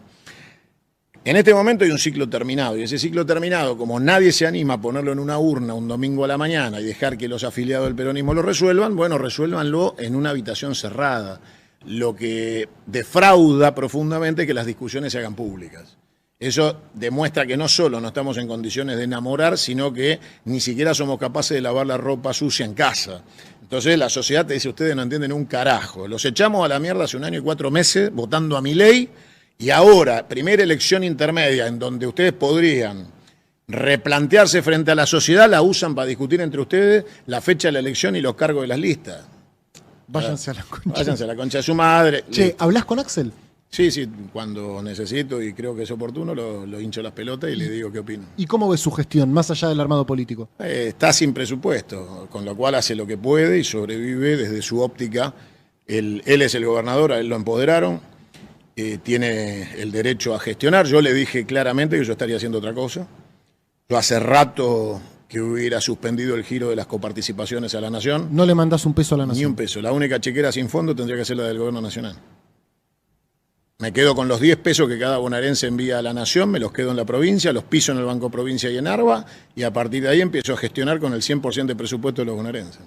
En este momento hay un ciclo terminado, y ese ciclo terminado, como nadie se anima a ponerlo en una urna un domingo a la mañana y dejar que los afiliados del peronismo lo resuelvan, bueno, resuélvanlo en una habitación cerrada, lo que defrauda profundamente que las discusiones se hagan públicas. Eso demuestra que no solo no estamos en condiciones de enamorar, sino que ni siquiera somos capaces de lavar la ropa sucia en casa. Entonces la sociedad te dice, ustedes no entienden un carajo. Los echamos a la mierda hace 1 año y 4 meses votando a Milei, y ahora, primera elección intermedia en donde ustedes podrían replantearse frente a la sociedad, la usan para discutir entre ustedes la fecha de la elección y los cargos de las listas. Váyanse a la concha. Váyanse a la concha de su madre. Che, ¿hablás con Axel? Sí, cuando necesito y creo que es oportuno, lo hincho las pelotas y le digo qué opino. ¿Y cómo ves su gestión, más allá del armado político? Está sin presupuesto, con lo cual hace lo que puede y sobrevive desde su óptica. Él es el gobernador, a él lo empoderaron. Tiene el derecho a gestionar. Yo le dije claramente que yo estaría haciendo otra cosa. Yo hace rato que hubiera suspendido el giro de las coparticipaciones a la Nación. ¿No le mandás un peso a la Nación? Ni un peso. La única chequera sin fondo tendría que ser la del Gobierno Nacional. Me quedo con los 10 pesos que cada bonaerense envía a la Nación, me los quedo en la provincia, los piso en el Banco Provincia y en Arba, y a partir de ahí empiezo a gestionar con el 100% de presupuesto de los bonaerenses.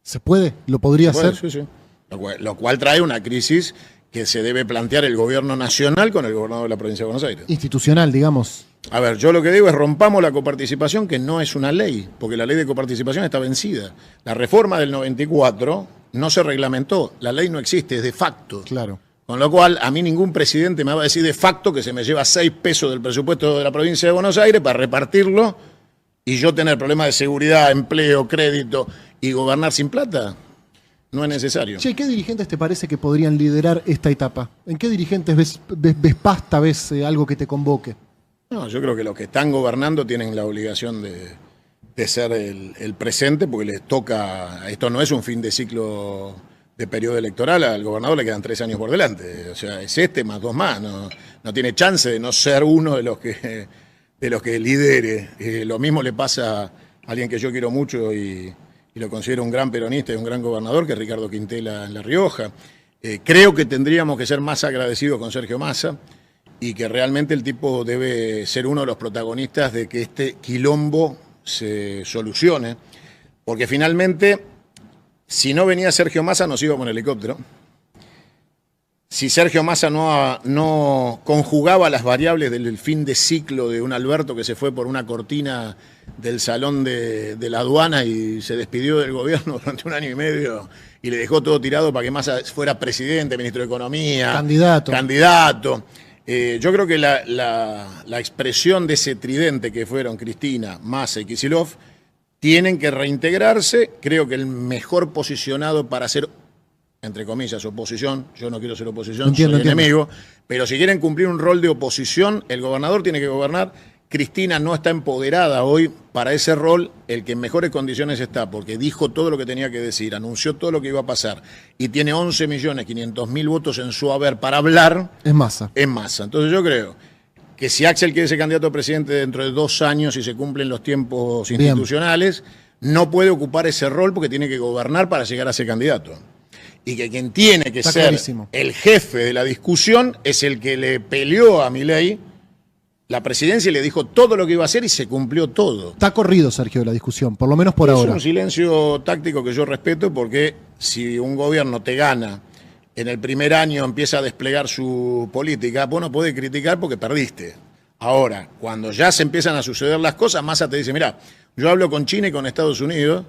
¿Se puede? ¿Lo podría hacer? Sí, sí. Lo cual trae una crisis que se debe plantear el gobierno nacional con el gobernador de la provincia de Buenos Aires. Institucional, digamos. A ver, yo lo que digo es rompamos la coparticipación, que no es una ley, porque la ley de coparticipación está vencida. La reforma del 94 no se reglamentó, la ley no existe, es de facto. Claro. Con lo cual, a mí ningún presidente me va a decir de facto que se me lleva 6 pesos del presupuesto de la provincia de Buenos Aires para repartirlo y yo tener problemas de seguridad, empleo, crédito y gobernar sin plata. No es necesario. Che, ¿qué dirigentes te parece que podrían liderar esta etapa? ¿En qué dirigentes ves pasta, ves algo que te convoque? No, yo creo que los que están gobernando tienen la obligación de ser el presente, porque les toca, esto no es un fin de ciclo de periodo electoral, al gobernador le quedan 3 años por delante, o sea, es más 2 más, no tiene chance de no ser uno de los que lidere. Lo mismo le pasa a alguien que yo quiero mucho y lo considero un gran peronista y un gran gobernador, que es Ricardo Quintela en La Rioja. Creo que tendríamos que ser más agradecidos con Sergio Massa y que realmente el tipo debe ser uno de los protagonistas de que este quilombo se solucione, porque finalmente, si no venía Sergio Massa, nos íbamos en helicóptero. si Sergio Massa no conjugaba las variables del fin de ciclo de un Alberto que se fue por una cortina del salón de la aduana y se despidió del gobierno durante 1 año y medio y le dejó todo tirado para que Massa fuera presidente, ministro de Economía, candidato. Yo creo que la expresión de ese tridente que fueron Cristina, Massa y Kicillof tienen que reintegrarse. Creo que el mejor posicionado para hacer, entre comillas, oposición, yo no quiero ser oposición, soy enemigo, pero si quieren cumplir un rol de oposición, el gobernador tiene que gobernar. Cristina no está empoderada hoy para ese rol, el que en mejores condiciones está, porque dijo todo lo que tenía que decir, anunció todo lo que iba a pasar y tiene 11.500.000 votos en su haber para hablar. Es Massa. Es Massa. Entonces yo creo que si Axel quiere ser candidato a presidente dentro de 2 años y se cumplen los tiempos institucionales, no puede ocupar ese rol porque tiene que gobernar para llegar a ser candidato. Y que quien tiene que ser el jefe de la discusión es el que le peleó a Milei la presidencia y le dijo todo lo que iba a hacer y se cumplió todo. Está corrido, Sergio, de la discusión, por lo menos por ahora. Es un silencio táctico que yo respeto porque si un gobierno te gana, en el primer año empieza a desplegar su política, vos no podés criticar porque perdiste. Ahora, cuando ya se empiezan a suceder las cosas, Massa te dice, mirá, yo hablo con China y con Estados Unidos,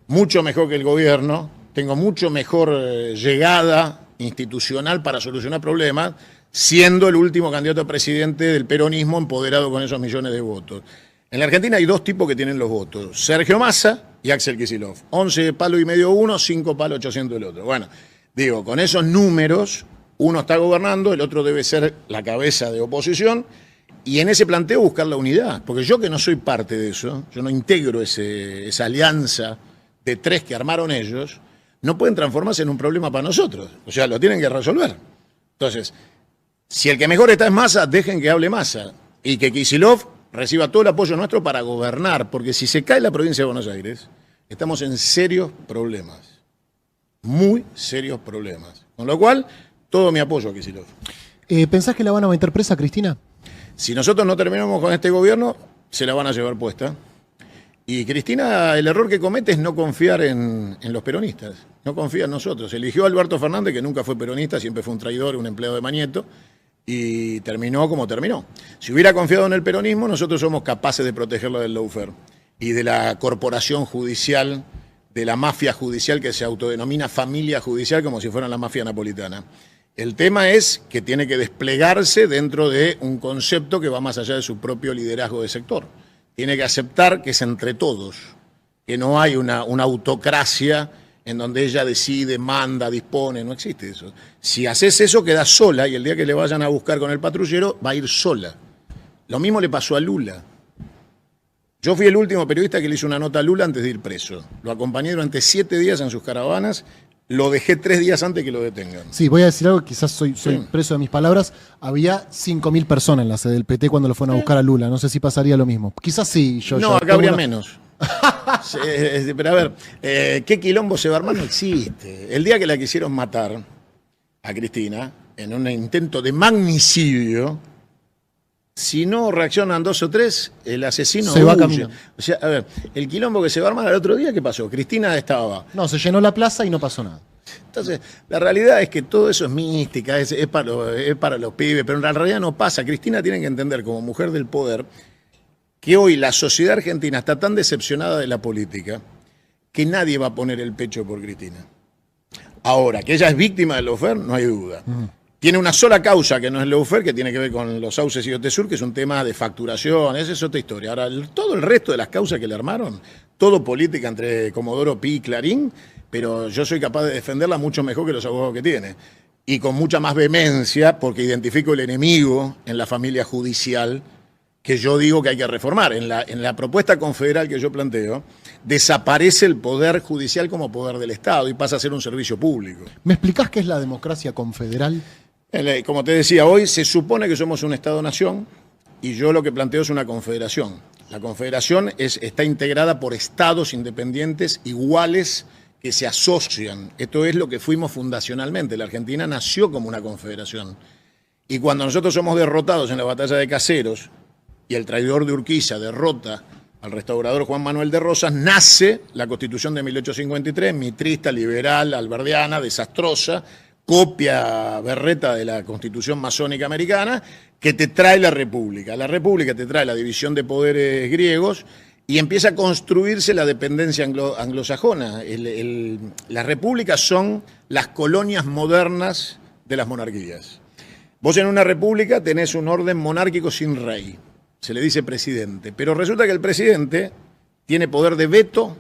mucho mejor que el gobierno, tengo mucho mejor llegada institucional para solucionar problemas, siendo el último candidato a presidente del peronismo empoderado con esos millones de votos. En la Argentina hay 2 tipos que tienen los votos, Sergio Massa y Axel Kicillof. 11 palos y medio uno, 5 palos 800 el otro. Bueno, digo, con esos números, uno está gobernando, el otro debe ser la cabeza de oposición, y en ese planteo buscar la unidad. Porque yo que no soy parte de eso, yo no integro esa alianza de 3 que armaron ellos, no pueden transformarse en un problema para nosotros. O sea, lo tienen que resolver. Entonces, si el que mejor está es Massa, dejen que hable Massa. Y que Kicillof reciba todo el apoyo nuestro para gobernar. Porque si se cae la provincia de Buenos Aires, estamos en serios problemas. Muy serios problemas. Con lo cual, todo mi apoyo a Kicillof. ¿Pensás que la van a meter presa, Cristina? Si nosotros no terminamos con este gobierno, se la van a llevar puesta. Y Cristina, el error que comete es no confiar en los peronistas. No confía en nosotros. Eligió a Alberto Fernández, que nunca fue peronista, siempre fue un traidor, un empleado de Mañeto, y terminó como terminó. Si hubiera confiado en el peronismo, nosotros somos capaces de protegerlo del lawfare y de la corporación judicial, de la mafia judicial que se autodenomina familia judicial como si fuera la mafia napolitana. El tema es que tiene que desplegarse dentro de un concepto que va más allá de su propio liderazgo de sector. Tiene que aceptar que es entre todos, que no hay una autocracia en donde ella decide, manda, dispone, no existe eso. Si haces eso, quedas sola y el día que le vayan a buscar con el patrullero, va a ir sola. Lo mismo le pasó a Lula. Yo fui el último periodista que le hizo una nota a Lula antes de ir preso. Lo acompañé durante 7 días en sus caravanas, lo dejé 3 días antes que lo detengan. Sí, voy a decir algo, quizás soy preso de mis palabras. Había 5.000 personas en la sede del PT cuando lo fueron a buscar a Lula. No sé si pasaría lo mismo. Quizás sí. No, acá habría menos. Pero a ver, ¿qué quilombo se va a armar? No existe. El día que la quisieron matar a Cristina, en un intento de magnicidio, si no reaccionan 2 o 3, el asesino se va caminando. O sea, a ver, el quilombo que se va a armar el otro día, ¿qué pasó? Cristina estaba... No, se llenó la plaza y no pasó nada. Entonces, la realidad es que todo eso es mística, es para los pibes, pero en realidad no pasa. Cristina tiene que entender, como mujer del poder, que hoy la sociedad argentina está tan decepcionada de la política que nadie va a poner el pecho por Cristina. Ahora, que ella es víctima del lawfare, no hay duda. Tiene una sola causa que no es lawfare, que tiene que ver con los sauces y OTESUR, que es un tema de facturación, esa es otra historia. Ahora, todo el resto de las causas que le armaron, todo política entre Comodoro Pi y Clarín, pero yo soy capaz de defenderla mucho mejor que los abogados que tiene. Y con mucha más vehemencia, porque identifico el enemigo en la familia judicial, que yo digo que hay que reformar. En la propuesta confederal que yo planteo, desaparece el poder judicial como poder del Estado y pasa a ser un servicio público. ¿Me explicás qué es la democracia confederal? Como te decía, hoy se supone que somos un Estado-nación y yo lo que planteo es una confederación. La confederación está integrada por estados independientes iguales que se asocian. Esto es lo que fuimos fundacionalmente. La Argentina nació como una confederación. Y cuando nosotros somos derrotados en la batalla de Caseros y el traidor de Urquiza derrota al restaurador Juan Manuel de Rosas, nace la Constitución de 1853, mitrista, liberal, alberdiana, desastrosa, copia berreta de la Constitución masónica americana, que te trae la República. La República te trae la división de poderes griegos y empieza a construirse la dependencia anglosajona. Las repúblicas son las colonias modernas de las monarquías. Vos en una república tenés un orden monárquico sin rey, se le dice presidente, pero resulta que el presidente tiene poder de veto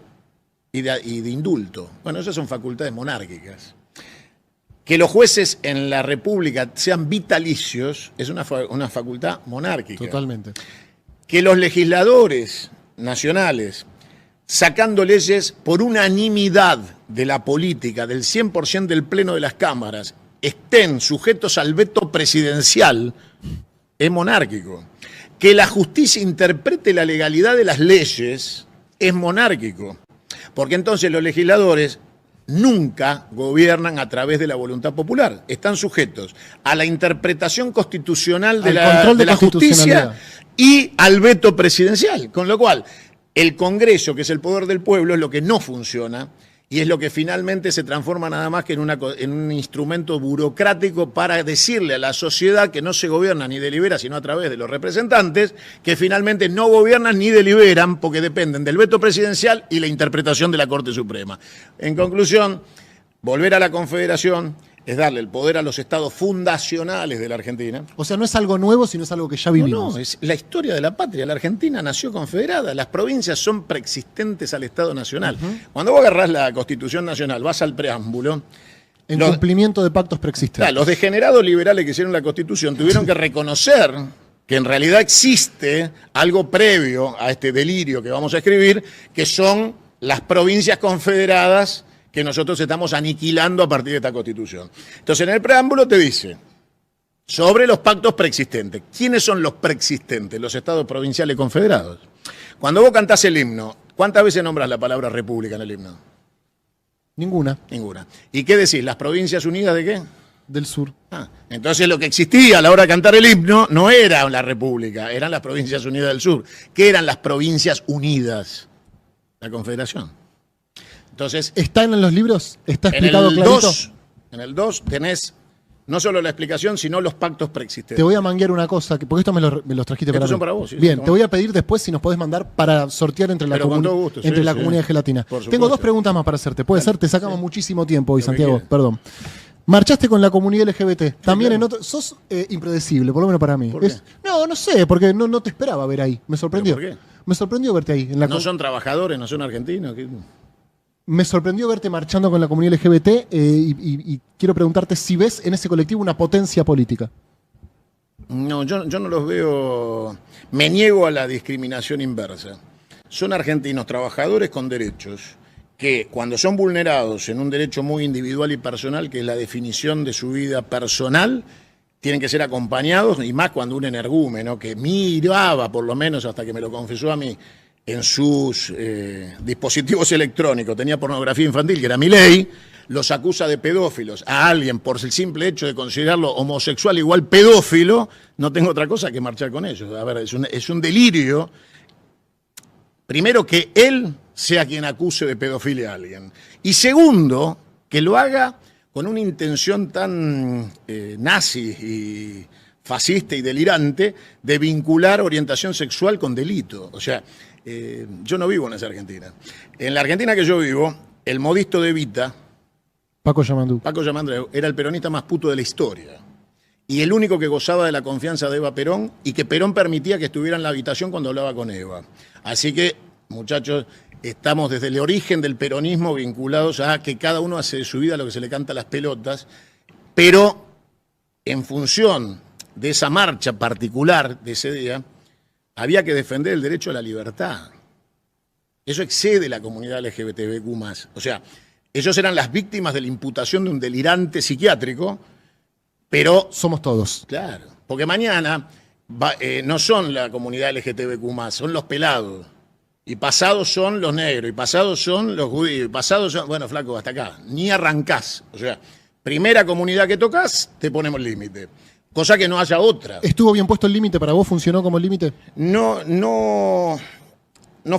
y de indulto. Bueno, esas son facultades monárquicas. Que los jueces en la república sean vitalicios es una facultad monárquica. Totalmente. Que los legisladores nacionales, sacando leyes por unanimidad de la política, del 100% del pleno de las cámaras, estén sujetos al veto presidencial, es monárquico. Que la justicia interprete la legalidad de las leyes, es monárquico. Porque entonces los legisladores nunca gobiernan a través de la voluntad popular. Están sujetos a la interpretación constitucional de la justicia y al veto presidencial. Con lo cual, el Congreso, que es el poder del pueblo, es lo que no funciona y es lo que finalmente se transforma nada más que en un instrumento burocrático para decirle a la sociedad que no se gobierna ni delibera, sino a través de los representantes, que finalmente no gobiernan ni deliberan porque dependen del veto presidencial y la interpretación de la Corte Suprema. En conclusión, volver a la Confederación es darle el poder a los estados fundacionales de la Argentina. O sea, no es algo nuevo, sino es algo que ya vivimos. No, es la historia de la patria. La Argentina nació confederada. Las provincias son preexistentes al Estado Nacional. Cuando vos agarrás la Constitución Nacional, vas al preámbulo. En cumplimiento de pactos preexistentes. Claro, los degenerados liberales que hicieron la Constitución tuvieron que reconocer que en realidad existe algo previo a este delirio que vamos a escribir, que son las provincias confederadas que nosotros estamos aniquilando a partir de esta Constitución. Entonces, en el preámbulo te dice, sobre los pactos preexistentes. ¿Quiénes son los preexistentes? Los estados provinciales confederados. Cuando vos cantás el himno, ¿cuántas veces nombras la palabra república en el himno? Ninguna. Ninguna. ¿Y qué decís? ¿Las provincias unidas de qué? Del sur. Entonces lo que existía a la hora de cantar el himno no era la república, eran las provincias unidas del sur. ¿Qué eran las provincias unidas? La confederación. Entonces, ¿está en los libros? ¿Está explicado clarito? En el 2 tenés no solo la explicación, sino los pactos preexistentes. Te voy a manguear una cosa, porque esto me los trajiste para mí. Son para vos. Sí, bien, te voy a pedir después si nos podés mandar para sortear entre la comunidad de gelatina. Tengo 2 preguntas más para hacerte. ¿Puede ser? Te sacamos muchísimo tiempo hoy, Santiago. Perdón. Marchaste con la comunidad LGBT. También en otro. Sos impredecible, por lo menos para mí. ¿Por qué? No sé, porque no te esperaba ver ahí. Me sorprendió. ¿Por qué? Me sorprendió verte ahí. ¿No son trabajadores, no son argentinos? Me sorprendió verte marchando con la comunidad LGBT y quiero preguntarte si ves en ese colectivo una potencia política. No, yo no los veo. Me niego a la discriminación inversa. Son argentinos trabajadores con derechos que cuando son vulnerados en un derecho muy individual y personal, que es la definición de su vida personal, tienen que ser acompañados, y más cuando un energúmeno que miraba, por lo menos hasta que me lo confesó a mí, en sus dispositivos electrónicos tenía pornografía infantil, que era Milei, los acusa de pedófilos a alguien por el simple hecho de considerarlo homosexual igual pedófilo, no tengo otra cosa que marchar con ellos. A ver, es un delirio. Primero, que él sea quien acuse de pedofilia a alguien. Y segundo, que lo haga con una intención tan nazi y fascista y delirante de vincular orientación sexual con delito. O sea, yo no vivo en esa Argentina. En la Argentina que yo vivo, el modisto de Evita, Paco Yamandú, era el peronista más puto de la historia. Y el único que gozaba de la confianza de Eva Perón y que Perón permitía que estuviera en la habitación cuando hablaba con Eva. Así que, muchachos, estamos desde el origen del peronismo vinculados a que cada uno hace de su vida lo que se le canta a las pelotas, pero en función de esa marcha particular de ese día, había que defender el derecho a la libertad. Eso excede la comunidad LGBTQ+. O sea, ellos eran las víctimas de la imputación de un delirante psiquiátrico, pero... somos todos. Claro, porque mañana no son la comunidad LGBTQ+, son los pelados. Y pasados son los negros, y pasados son los judíos, y pasados son... Bueno, flaco, hasta acá. Ni arrancás. O sea, primera comunidad que tocas, te ponemos límite. Cosa que no haya otra. ¿Estuvo bien puesto el límite? ¿Para vos funcionó como límite? No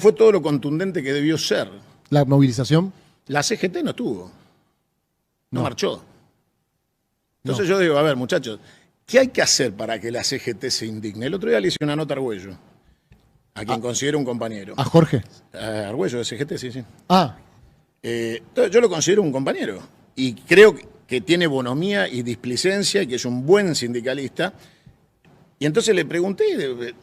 fue todo lo contundente que debió ser. ¿La movilización? La CGT no estuvo. No marchó. Entonces yo digo, a ver, muchachos, ¿qué hay que hacer para que la CGT se indigne? El otro día le hice una nota a Argüello, a quien considero un compañero. ¿A Jorge? Argüello de CGT, sí, sí. Ah, Entonces yo lo considero un compañero y creo que tiene bonomía y displicencia y que es un buen sindicalista. Y entonces le pregunté,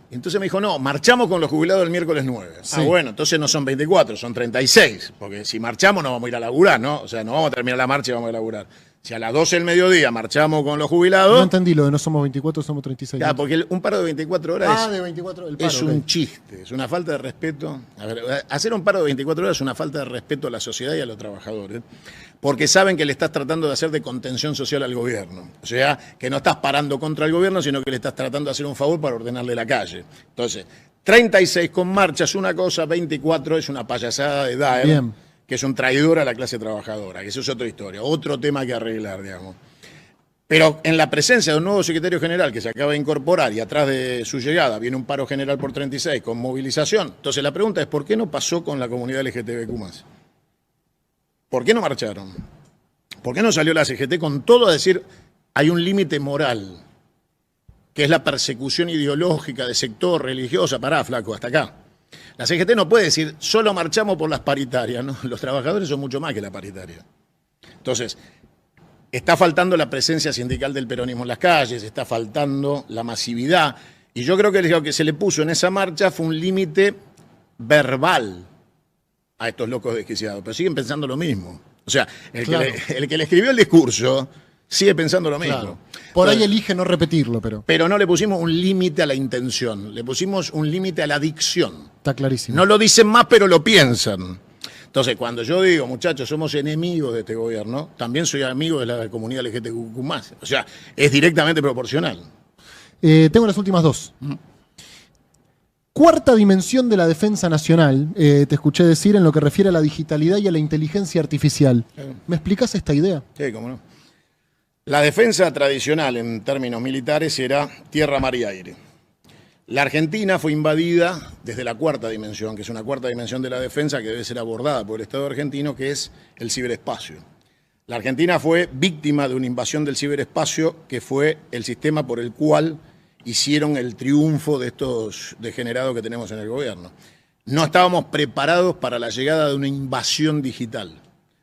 entonces me dijo, no, marchamos con los jubilados el miércoles 9. Sí. Ah, bueno, entonces no son 24, son 36, porque si marchamos no vamos a ir a laburar, ¿no? O sea, no vamos a terminar la marcha y vamos a laburar. Si a las 12 del mediodía marchamos con los jubilados... no entendí lo de no somos 24, somos 36. Ya, porque un paro de 24 horas de 24, el paro, es un chiste, es una falta de respeto. A ver, hacer un paro de 24 horas es una falta de respeto a la sociedad y a los trabajadores, porque saben que le estás tratando de hacer de contención social al gobierno. O sea, que no estás parando contra el gobierno, sino que le estás tratando de hacer un favor para ordenarle la calle. Entonces, 36 con marcha es una cosa, 24 es una payasada de Daer, Bien. que es un traidor a la clase trabajadora, que eso es otra historia, otro tema que arreglar, digamos. Pero en la presencia de un nuevo secretario general que se acaba de incorporar y atrás de su llegada viene un paro general por 36 con movilización. Entonces la pregunta es, ¿por qué no pasó con la comunidad LGTBQ+? ¿Por qué no marcharon? ¿Por qué no salió la CGT con todo a decir, hay un límite moral, que es la persecución ideológica de sector religiosa? Pará, flaco, hasta acá. La CGT no puede decir, solo marchamos por las paritarias, ¿no? Los trabajadores son mucho más que la paritaria. Entonces, está faltando la presencia sindical del peronismo en las calles, está faltando la masividad. Y yo creo que lo que se le puso en esa marcha fue un límite verbal a estos locos desquiciados, pero siguen pensando lo mismo. O sea, el que le escribió el discurso sigue pensando lo mismo. Claro. Por ahí elige no repetirlo, pero Pero no le pusimos un límite a la intención, le pusimos un límite a la dicción. está clarísimo. No lo dicen más, pero lo piensan. Entonces, cuando yo digo, muchachos, somos enemigos de este gobierno, también soy amigo de la comunidad LGTBQ+. O sea, es directamente proporcional. Tengo las últimas dos. Cuarta dimensión de la defensa nacional, te escuché decir en lo que refiere a la digitalidad y a la inteligencia artificial. ¿Me explicás esta idea? Sí, cómo no. La defensa tradicional en términos militares era tierra, mar y aire. La Argentina fue invadida desde la cuarta dimensión, que es una cuarta dimensión de la defensa que debe ser abordada por el Estado argentino, que es el ciberespacio. La Argentina fue víctima de una invasión del ciberespacio, que fue el sistema por el cual hicieron el triunfo de estos degenerados que tenemos en el gobierno. No estábamos preparados para la llegada de una invasión digital.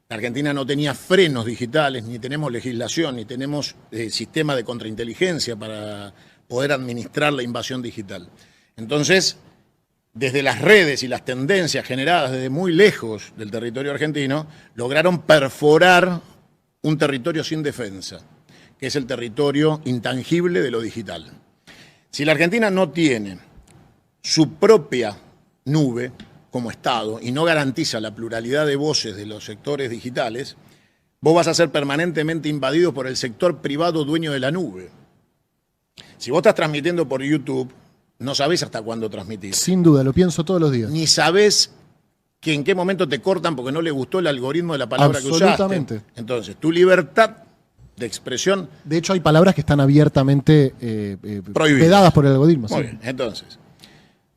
La Argentina no tenía frenos digitales, ni tenemos legislación, ni tenemos sistema de contrainteligencia para poder administrar la invasión digital. Entonces, desde las redes y las tendencias generadas desde muy lejos del territorio argentino, lograron perforar un territorio sin defensa, que es el territorio intangible de lo digital. Si la Argentina no tiene su propia nube como Estado y no garantiza la pluralidad de voces de los sectores digitales, vos vas a ser permanentemente invadido por el sector privado dueño de la nube. Si vos estás transmitiendo por YouTube, no sabés hasta cuándo transmitir. Sin duda, lo pienso todos los días. Ni sabés que en qué momento te cortan porque no le gustó el algoritmo de la palabra que usaste. Absolutamente. Entonces, tu libertad de expresión... De hecho, hay palabras que están abiertamente Prohibidas. vedadas por el algoritmo. Muy sí. bien, entonces,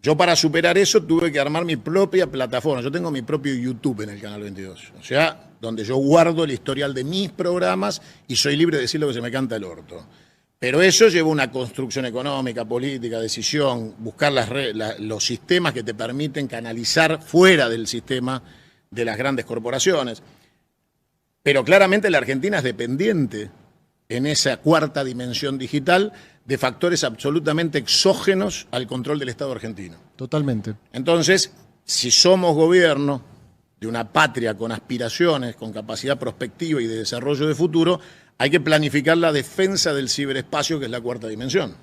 yo para superar eso tuve que armar mi propia plataforma. Yo tengo mi propio YouTube en el Canal 22. O sea, donde yo guardo el historial de mis programas y soy libre de decir lo que se me canta el orto. Pero eso lleva una construcción económica, política, decisión, buscar los sistemas que te permiten canalizar fuera del sistema de las grandes corporaciones. Pero claramente la Argentina es dependiente en esa cuarta dimensión digital de factores absolutamente exógenos al control del Estado argentino. Totalmente. Entonces, si somos gobierno de una patria con aspiraciones, con capacidad prospectiva y de desarrollo de futuro, hay que planificar la defensa del ciberespacio, que es la cuarta dimensión.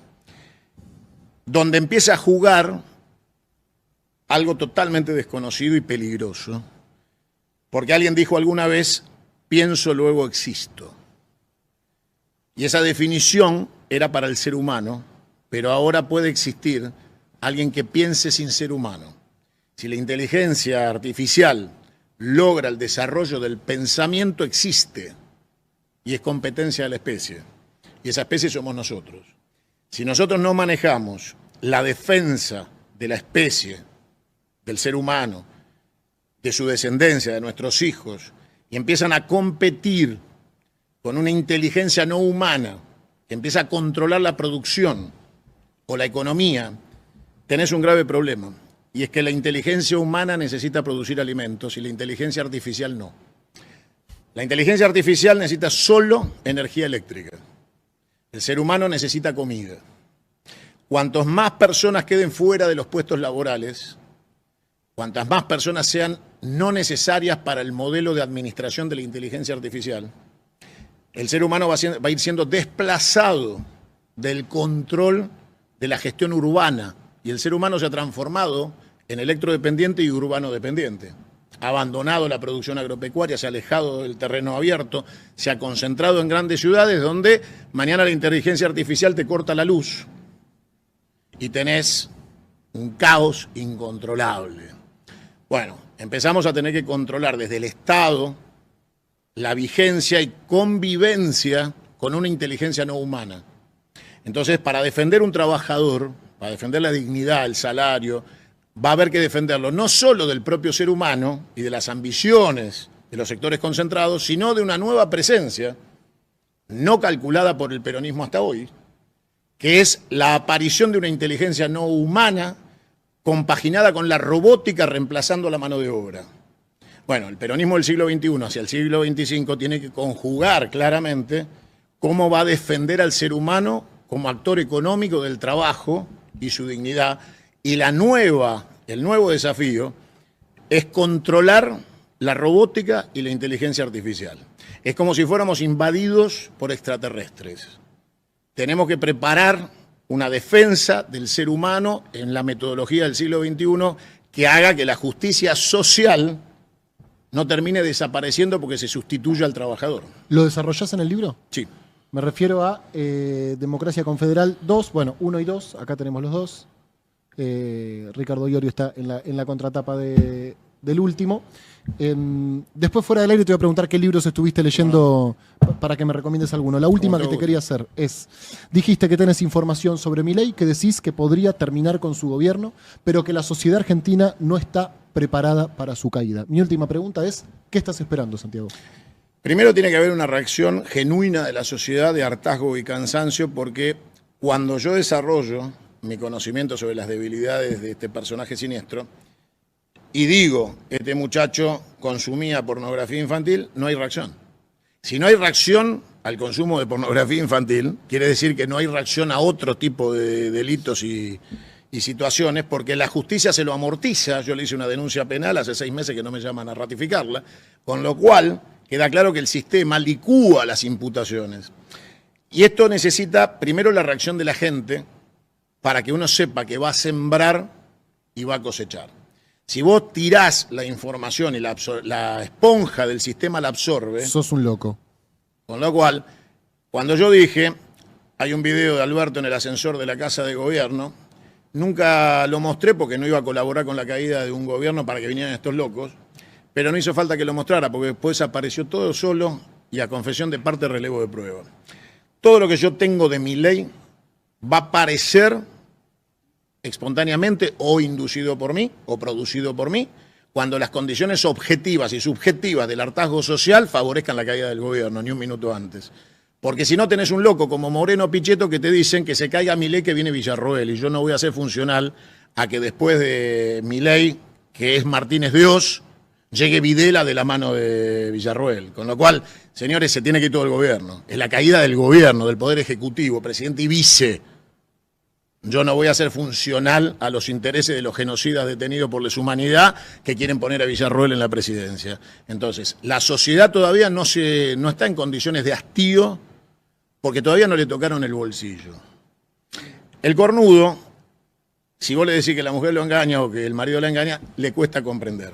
Donde empieza a jugar algo totalmente desconocido y peligroso. Porque alguien dijo alguna vez, pienso, luego existo. Y esa definición era para el ser humano, pero ahora puede existir alguien que piense sin ser humano. Si la inteligencia artificial logra el desarrollo del pensamiento, existe. Y es competencia de la especie. Y esa especie somos nosotros. Si nosotros no manejamos la defensa de la especie, del ser humano, de su descendencia, de nuestros hijos, y empiezan a competir con una inteligencia no humana que empieza a controlar la producción o la economía, tenés un grave problema. Y es que la inteligencia humana necesita producir alimentos y la inteligencia artificial no. La inteligencia artificial necesita solo energía eléctrica. El ser humano necesita comida. Cuantos más personas queden fuera de los puestos laborales, cuantas más personas sean no necesarias para el modelo de administración de la inteligencia artificial, el ser humano va a ir siendo desplazado del control de la gestión urbana y el ser humano se ha transformado en electrodependiente y urbano dependiente. Ha abandonado la producción agropecuaria, se ha alejado del terreno abierto, se ha concentrado en grandes ciudades donde mañana la inteligencia artificial te corta la luz y tenés un caos incontrolable. Bueno, empezamos a tener que controlar desde el Estado la vigencia y convivencia con una inteligencia no humana. Entonces, para defender un trabajador, para defender la dignidad, el salario, va a haber que defenderlo no solo del propio ser humano y de las ambiciones de los sectores concentrados, sino de una nueva presencia, no calculada por el peronismo hasta hoy, que es la aparición de una inteligencia no humana compaginada con la robótica reemplazando la mano de obra. Bueno, el peronismo del siglo XXI hacia el siglo XXV tiene que conjugar claramente cómo va a defender al ser humano como actor económico del trabajo y su dignidad. Y el nuevo desafío es controlar la robótica y la inteligencia artificial. Es como si fuéramos invadidos por extraterrestres. Tenemos que preparar una defensa del ser humano en la metodología del siglo XXI que haga que la justicia social no termine desapareciendo porque se sustituya al trabajador. ¿Lo desarrollás en el libro? Sí. Me refiero a Democracia Confederal 2, bueno, 1 y 2, acá tenemos los dos. Ricardo Iorio está en la contratapa del último. Después, fuera del aire, te voy a preguntar qué libros estuviste leyendo para que me recomiendes alguno. La última que te quería hacer es, dijiste que tenés información sobre Milei, que decís que podría terminar con su gobierno, pero que la sociedad argentina no está preparada para su caída. Mi última pregunta es, ¿qué estás esperando, Santiago? Primero tiene que haber una reacción genuina de la sociedad de hartazgo y cansancio, porque cuando yo desarrollo mi conocimiento sobre las debilidades de este personaje siniestro y digo, este muchacho consumía pornografía infantil, no hay reacción. Si no hay reacción al consumo de pornografía infantil, quiere decir que no hay reacción a otro tipo de delitos y situaciones, porque la justicia se lo amortiza. Yo le hice una denuncia penal hace 6 meses que no me llaman a ratificarla, con lo cual queda claro que el sistema licúa las imputaciones. Y esto necesita primero la reacción de la gente para que uno sepa que va a sembrar y va a cosechar. Si vos tirás la información y la esponja del sistema la absorbe... Sos un loco. Con lo cual, cuando yo dije, hay un video de Alberto en el ascensor de la Casa de Gobierno, nunca lo mostré porque no iba a colaborar con la caída de un gobierno para que vinieran estos locos, pero no hizo falta que lo mostrara porque después apareció todo solo y a confesión de parte relevo de prueba. Todo lo que yo tengo de Milei va a aparecer espontáneamente o inducido por mí o producido por mí cuando las condiciones objetivas y subjetivas del hartazgo social favorezcan la caída del gobierno, ni un minuto antes. Porque si no tenés un loco como Moreno Pichetto que te dicen que se caiga Milei que viene Villarroel, y yo no voy a ser funcional a que después de Milei, que es Martínez Dios, llegue Videla de la mano de Villarroel. Con lo cual, señores, se tiene que ir todo el gobierno. Es la caída del gobierno, del Poder Ejecutivo, presidente y vice. Yo no voy a ser funcional a los intereses de los genocidas detenidos por lesa humanidad que quieren poner a Villarroel en la presidencia. Entonces, la sociedad todavía no está en condiciones de hastío porque todavía no le tocaron el bolsillo. El cornudo, si vos le decís que la mujer lo engaña o que el marido la engaña, le cuesta comprender.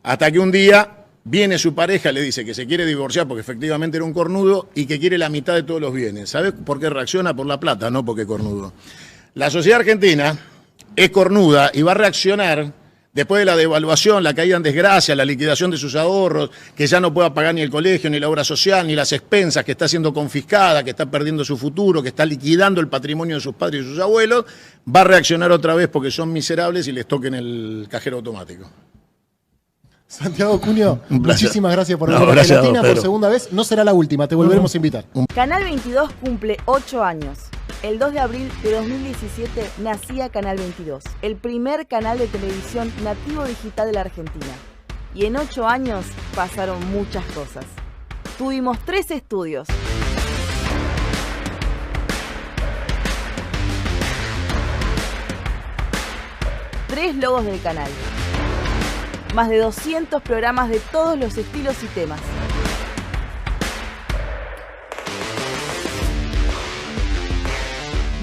Hasta que un día viene su pareja, le dice que se quiere divorciar porque efectivamente era un cornudo y que quiere la mitad de todos los bienes. ¿Sabés por qué reacciona? Por la plata, no porque es cornudo. La sociedad argentina es cornuda y va a reaccionar después de la devaluación, la caída en desgracia, la liquidación de sus ahorros, que ya no pueda pagar ni el colegio, ni la obra social, ni las expensas, que está siendo confiscada, que está perdiendo su futuro, que está liquidando el patrimonio de sus padres y sus abuelos, va a reaccionar otra vez porque son miserables y les toquen el cajero automático. Santiago Cunio, Un placer. muchísimas gracias por No, venir a gracias a vos, Gelatina por Pedro. segunda vez. No será la última, te volveremos a invitar. Canal 22 cumple 8 años. El 2 de abril de 2017 nacía Canal 22, el primer canal de televisión nativo digital de la Argentina. Y en 8 años pasaron muchas cosas. Tuvimos 3 estudios. Tres logos del canal. Más de 200 programas de todos los estilos y temas.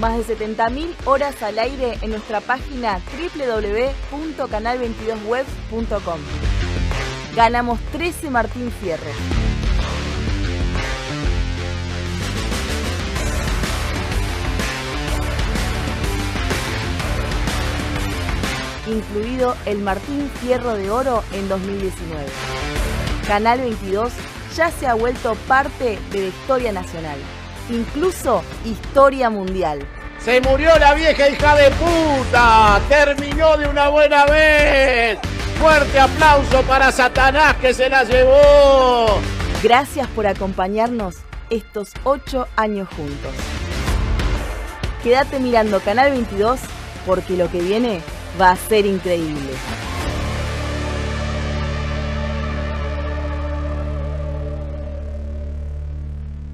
Más de 70.000 horas al aire en nuestra página www.canal22web.com. Ganamos 13 Martín Fierro. Incluido el Martín Fierro de Oro en 2019. Canal 22 ya se ha vuelto parte de la historia nacional, incluso historia mundial. ¡Se murió la vieja hija de puta! ¡Terminó de una buena vez! ¡Fuerte aplauso para Satanás que se la llevó! Gracias por acompañarnos estos 8 años juntos. Quédate mirando Canal 22 porque lo que viene va a ser increíble.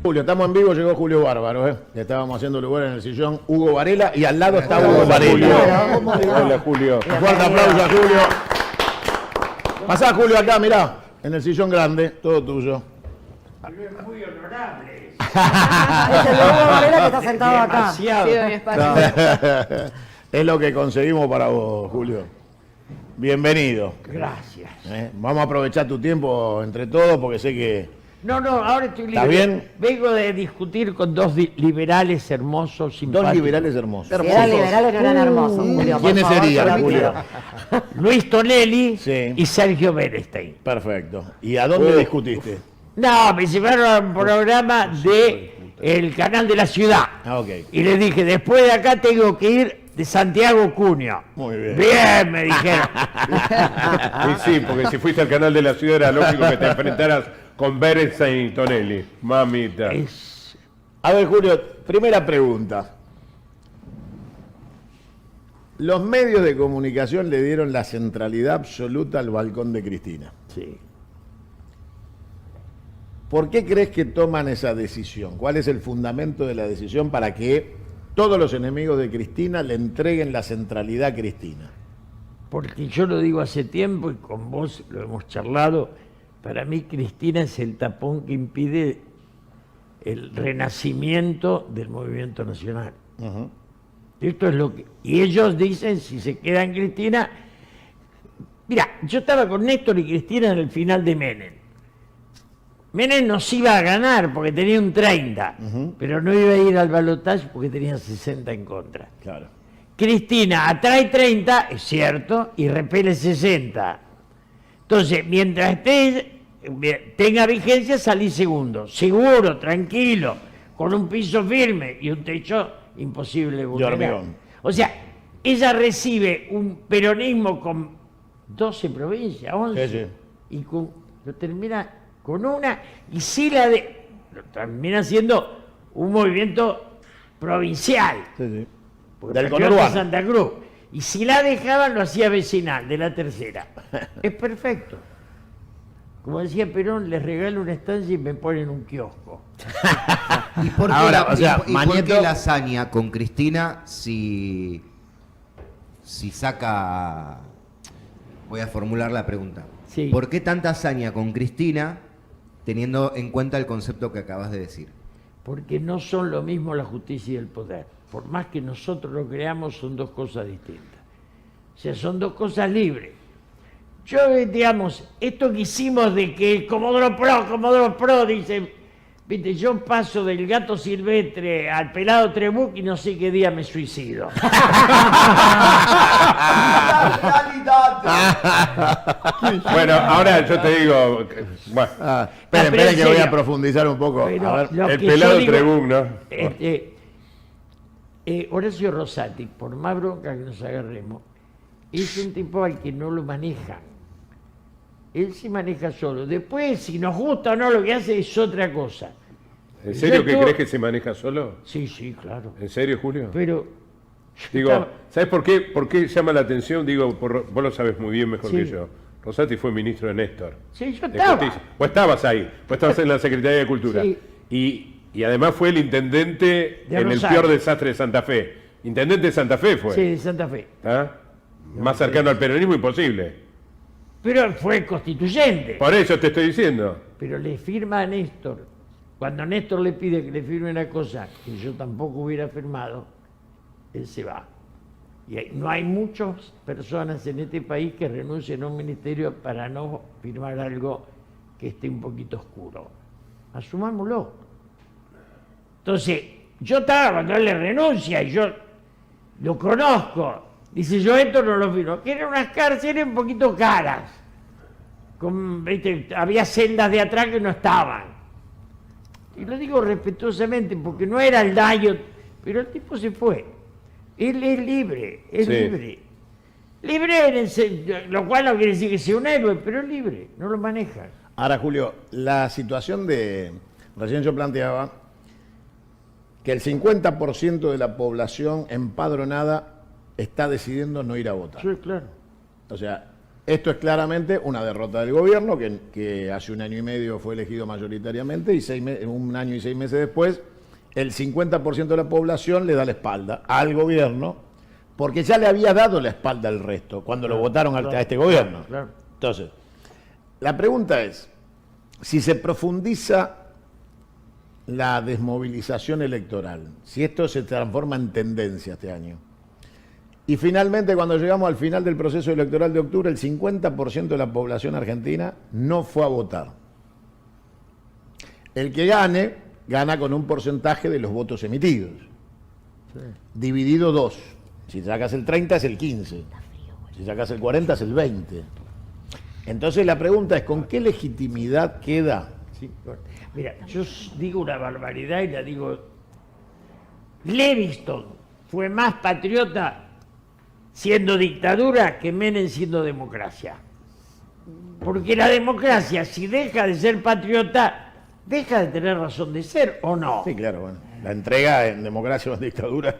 Julio, estamos en vivo, llegó Julio Bárbaro, ¿eh? Le estábamos haciendo lugar en el sillón Hugo Varela y al lado está Hugo Varela. Hola, Julio. Un fuerte aplauso a Julio. Pasá, Julio, acá, mirá, en el sillón grande, todo tuyo. Hugo Varela que está sentado acá. Es lo que conseguimos para vos, Julio. Bienvenido. Gracias. Vamos a aprovechar tu tiempo entre todos porque sé que... No, ahora estoy libre. ¿Está bien? Vengo de discutir con dos liberales hermosos, simpáticos. Dos liberales hermosos. Si eran liberales, no eran hermosos, Julio. por ¿Quiénes favor, serían, permítelo. Julio? Luis Tonelli Sí. y Sergio Berenstein. Perfecto. ¿Y a dónde discutiste? No, me llevaron a un programa de el canal de la ciudad. Ah, ok. Y les dije, después de acá tengo que ir de Santiago Cunio. Muy bien. Bien, me dijeron. Y sí, porque si fuiste al canal de la ciudad era lógico que te enfrentaras con Berenstein y Tonelli. Mamita. Es- A ver, Julio, primera pregunta. Los medios de comunicación le dieron la centralidad absoluta al balcón de Cristina. sí. ¿Por qué crees que toman esa decisión? ¿Cuál es el fundamento de la decisión para que todos los enemigos de Cristina le entreguen la centralidad a Cristina? Porque yo lo digo hace tiempo y con vos lo hemos charlado, para mí Cristina es el tapón que impide el renacimiento del movimiento nacional. Esto es lo que... Y ellos dicen, si se queda en Cristina... Mira, yo estaba con Néstor y Cristina en el final de Menem. Menem nos iba a ganar porque tenía un 30, pero no iba a ir al balotaje porque tenía 60 en contra. Claro. Cristina atrae 30, es cierto, y repele 60. Entonces, mientras tenga vigencia, salí segundo. Seguro, tranquilo, con un piso firme y un techo imposible de vulnerar. hormigón. O sea, ella recibe un peronismo con 12 provincias, 11, Sí, sí. y lo termina con una, y sí lo termina siendo un movimiento provincial. Sí, sí. Porque Del partió de conurbano. Santa Cruz. Y si la dejaban, lo hacía vecinal, de la tercera. Es perfecto. Como decía Perón, les regalo una estancia y me ponen un kiosco. ¿Y por qué, Ahora, o sea, y por Mañeto- qué la hazaña con Cristina si saca... Voy a formular la pregunta. Sí. ¿Por qué tanta hazaña con Cristina teniendo en cuenta el concepto que acabas de decir? Porque no son lo mismo la justicia y el poder. Por más que nosotros lo creamos, son dos cosas distintas. O sea, son dos cosas libres. Yo, digamos, esto que hicimos de que Comodoro Pro, dice, viste, yo paso del gato silvestre al pelado Trebuch y no sé qué día me suicido. Bueno, ahora yo te digo. Bueno, Esperen, pero en que voy a serio. profundizar un poco. Pero A ver. lo el que yo pelado digo- Trebuch, ¿no? Horacio Rosati, por más bronca que nos agarremos, es un tipo al que no lo manejan. Él se maneja solo. Después, si nos gusta o no, lo que hace es otra cosa. ¿En serio Yo que estuve- crees que se maneja solo? Sí, sí, claro. ¿En serio, Julio? Pero yo Digo, estaba- ¿sabes por qué llama la atención? Digo, vos lo sabes muy bien mejor Sí. que yo. Rosati fue ministro de Néstor. Sí, yo de estaba. Justicia. Vos estabas ahí, vos estabas en la Secretaría de Cultura. Sí. Y además fue el intendente De en el Rosario. peor desastre de Santa Fe. Intendente de Santa Fe fue. Sí, de Santa Fe. ¿Ah? Más cercano al peronismo imposible. Pero fue constituyente. Por eso te estoy diciendo. Pero le firma a Néstor. Cuando Néstor le pide que le firme una cosa que yo tampoco hubiera firmado, él se va. Y no hay muchas personas en este país que renuncien a un ministerio para no firmar algo que esté un poquito oscuro. Asumámoslo. Entonces, yo estaba cuando él le renuncia y yo lo conozco. Dice, yo esto no lo firmo. Que eran unas cárceles un poquito caras. ¿Viste? Había celdas de atrás que no estaban. Y lo digo respetuosamente porque no era el daño, pero el tipo se fue. Él es libre, es Sí. libre. Libre, lo cual no quiere decir que sea un héroe, pero es libre, no lo maneja. Ahora, Julio, la situación de... Recién yo planteaba que el 50% de la población empadronada está decidiendo no ir a votar. Sí, claro. O sea, esto es claramente una derrota del gobierno, que hace un año y medio fue elegido mayoritariamente, y un año y 6 meses después, el 50% de la población le da la espalda al gobierno, porque ya le había dado la espalda al resto cuando lo votaron a este gobierno. Claro. Entonces, la pregunta es, si se profundiza la desmovilización electoral, si esto se transforma en tendencia este año, y finalmente cuando llegamos al final del proceso electoral de octubre, el 50% de la población argentina no fue a votar. El que gane, gana con un porcentaje de los votos emitidos, dividido 2. Si sacas el 30 es el 15, si sacas el 40 es el 20. Entonces la pregunta es, ¿con qué legitimidad queda? Sí, bueno. Mira, yo digo una barbaridad y la digo. Leviston fue más patriota siendo dictadura que Menem siendo democracia. Porque la democracia, si deja de ser patriota, deja de tener razón de ser, ¿o no? Sí, claro, bueno. La entrega en democracia o en dictadura.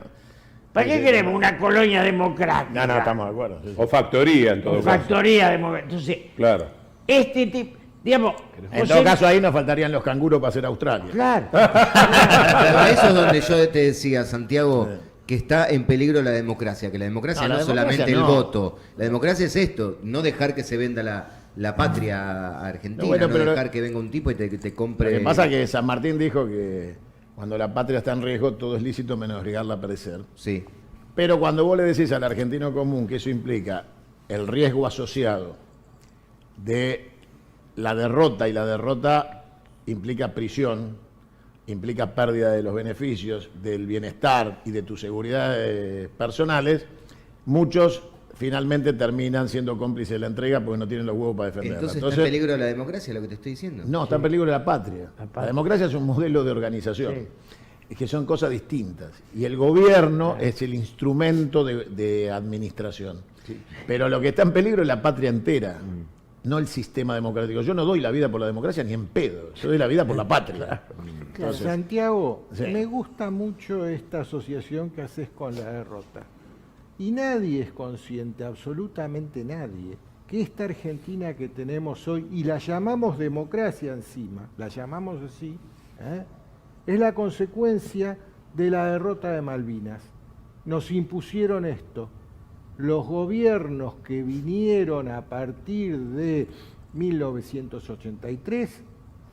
¿Para qué queremos una colonia democrática? No, estamos de acuerdo. Sí, sí. O factoría, en todo O caso. factoría democrática. Entonces, Claro. este tipo, digamos... En José- todo caso, ahí nos faltarían los canguros para hacer Australia. Claro. Pero a eso es donde yo te decía, Santiago, que está en peligro la democracia, que la democracia no, No, la es solamente democracia el no. voto, la democracia es esto, no dejar que se venda la patria argentina, No, bueno, no pero dejar que venga un tipo y te compre... Lo que pasa es que San Martín dijo que cuando la patria está en riesgo, todo es lícito menos arriesgarla a perecer. Sí, Pero cuando vos le decís al argentino común que eso implica el riesgo asociado de la derrota, y la derrota implica prisión, implica pérdida de los beneficios, del bienestar y de tus seguridades personales, muchos finalmente terminan siendo cómplices de la entrega porque no tienen los huevos para defenderla. entonces está en peligro la democracia, lo que te estoy diciendo. No, está en peligro la patria. La patria. La democracia es un modelo de organización. Sí. Es que son cosas distintas. Y el gobierno es el instrumento de administración. Pero lo que está en peligro es la patria entera, no el sistema democrático. Yo no doy la vida por la democracia ni en pedo. Yo doy la vida por la patria. Entonces, Santiago, sí. me gusta mucho esta asociación que haces con la derrota. Y nadie es consciente, absolutamente nadie, que esta Argentina que tenemos hoy, y la llamamos democracia encima, la llamamos así, es la consecuencia de la derrota de Malvinas. Nos impusieron esto. Los gobiernos que vinieron a partir de 1983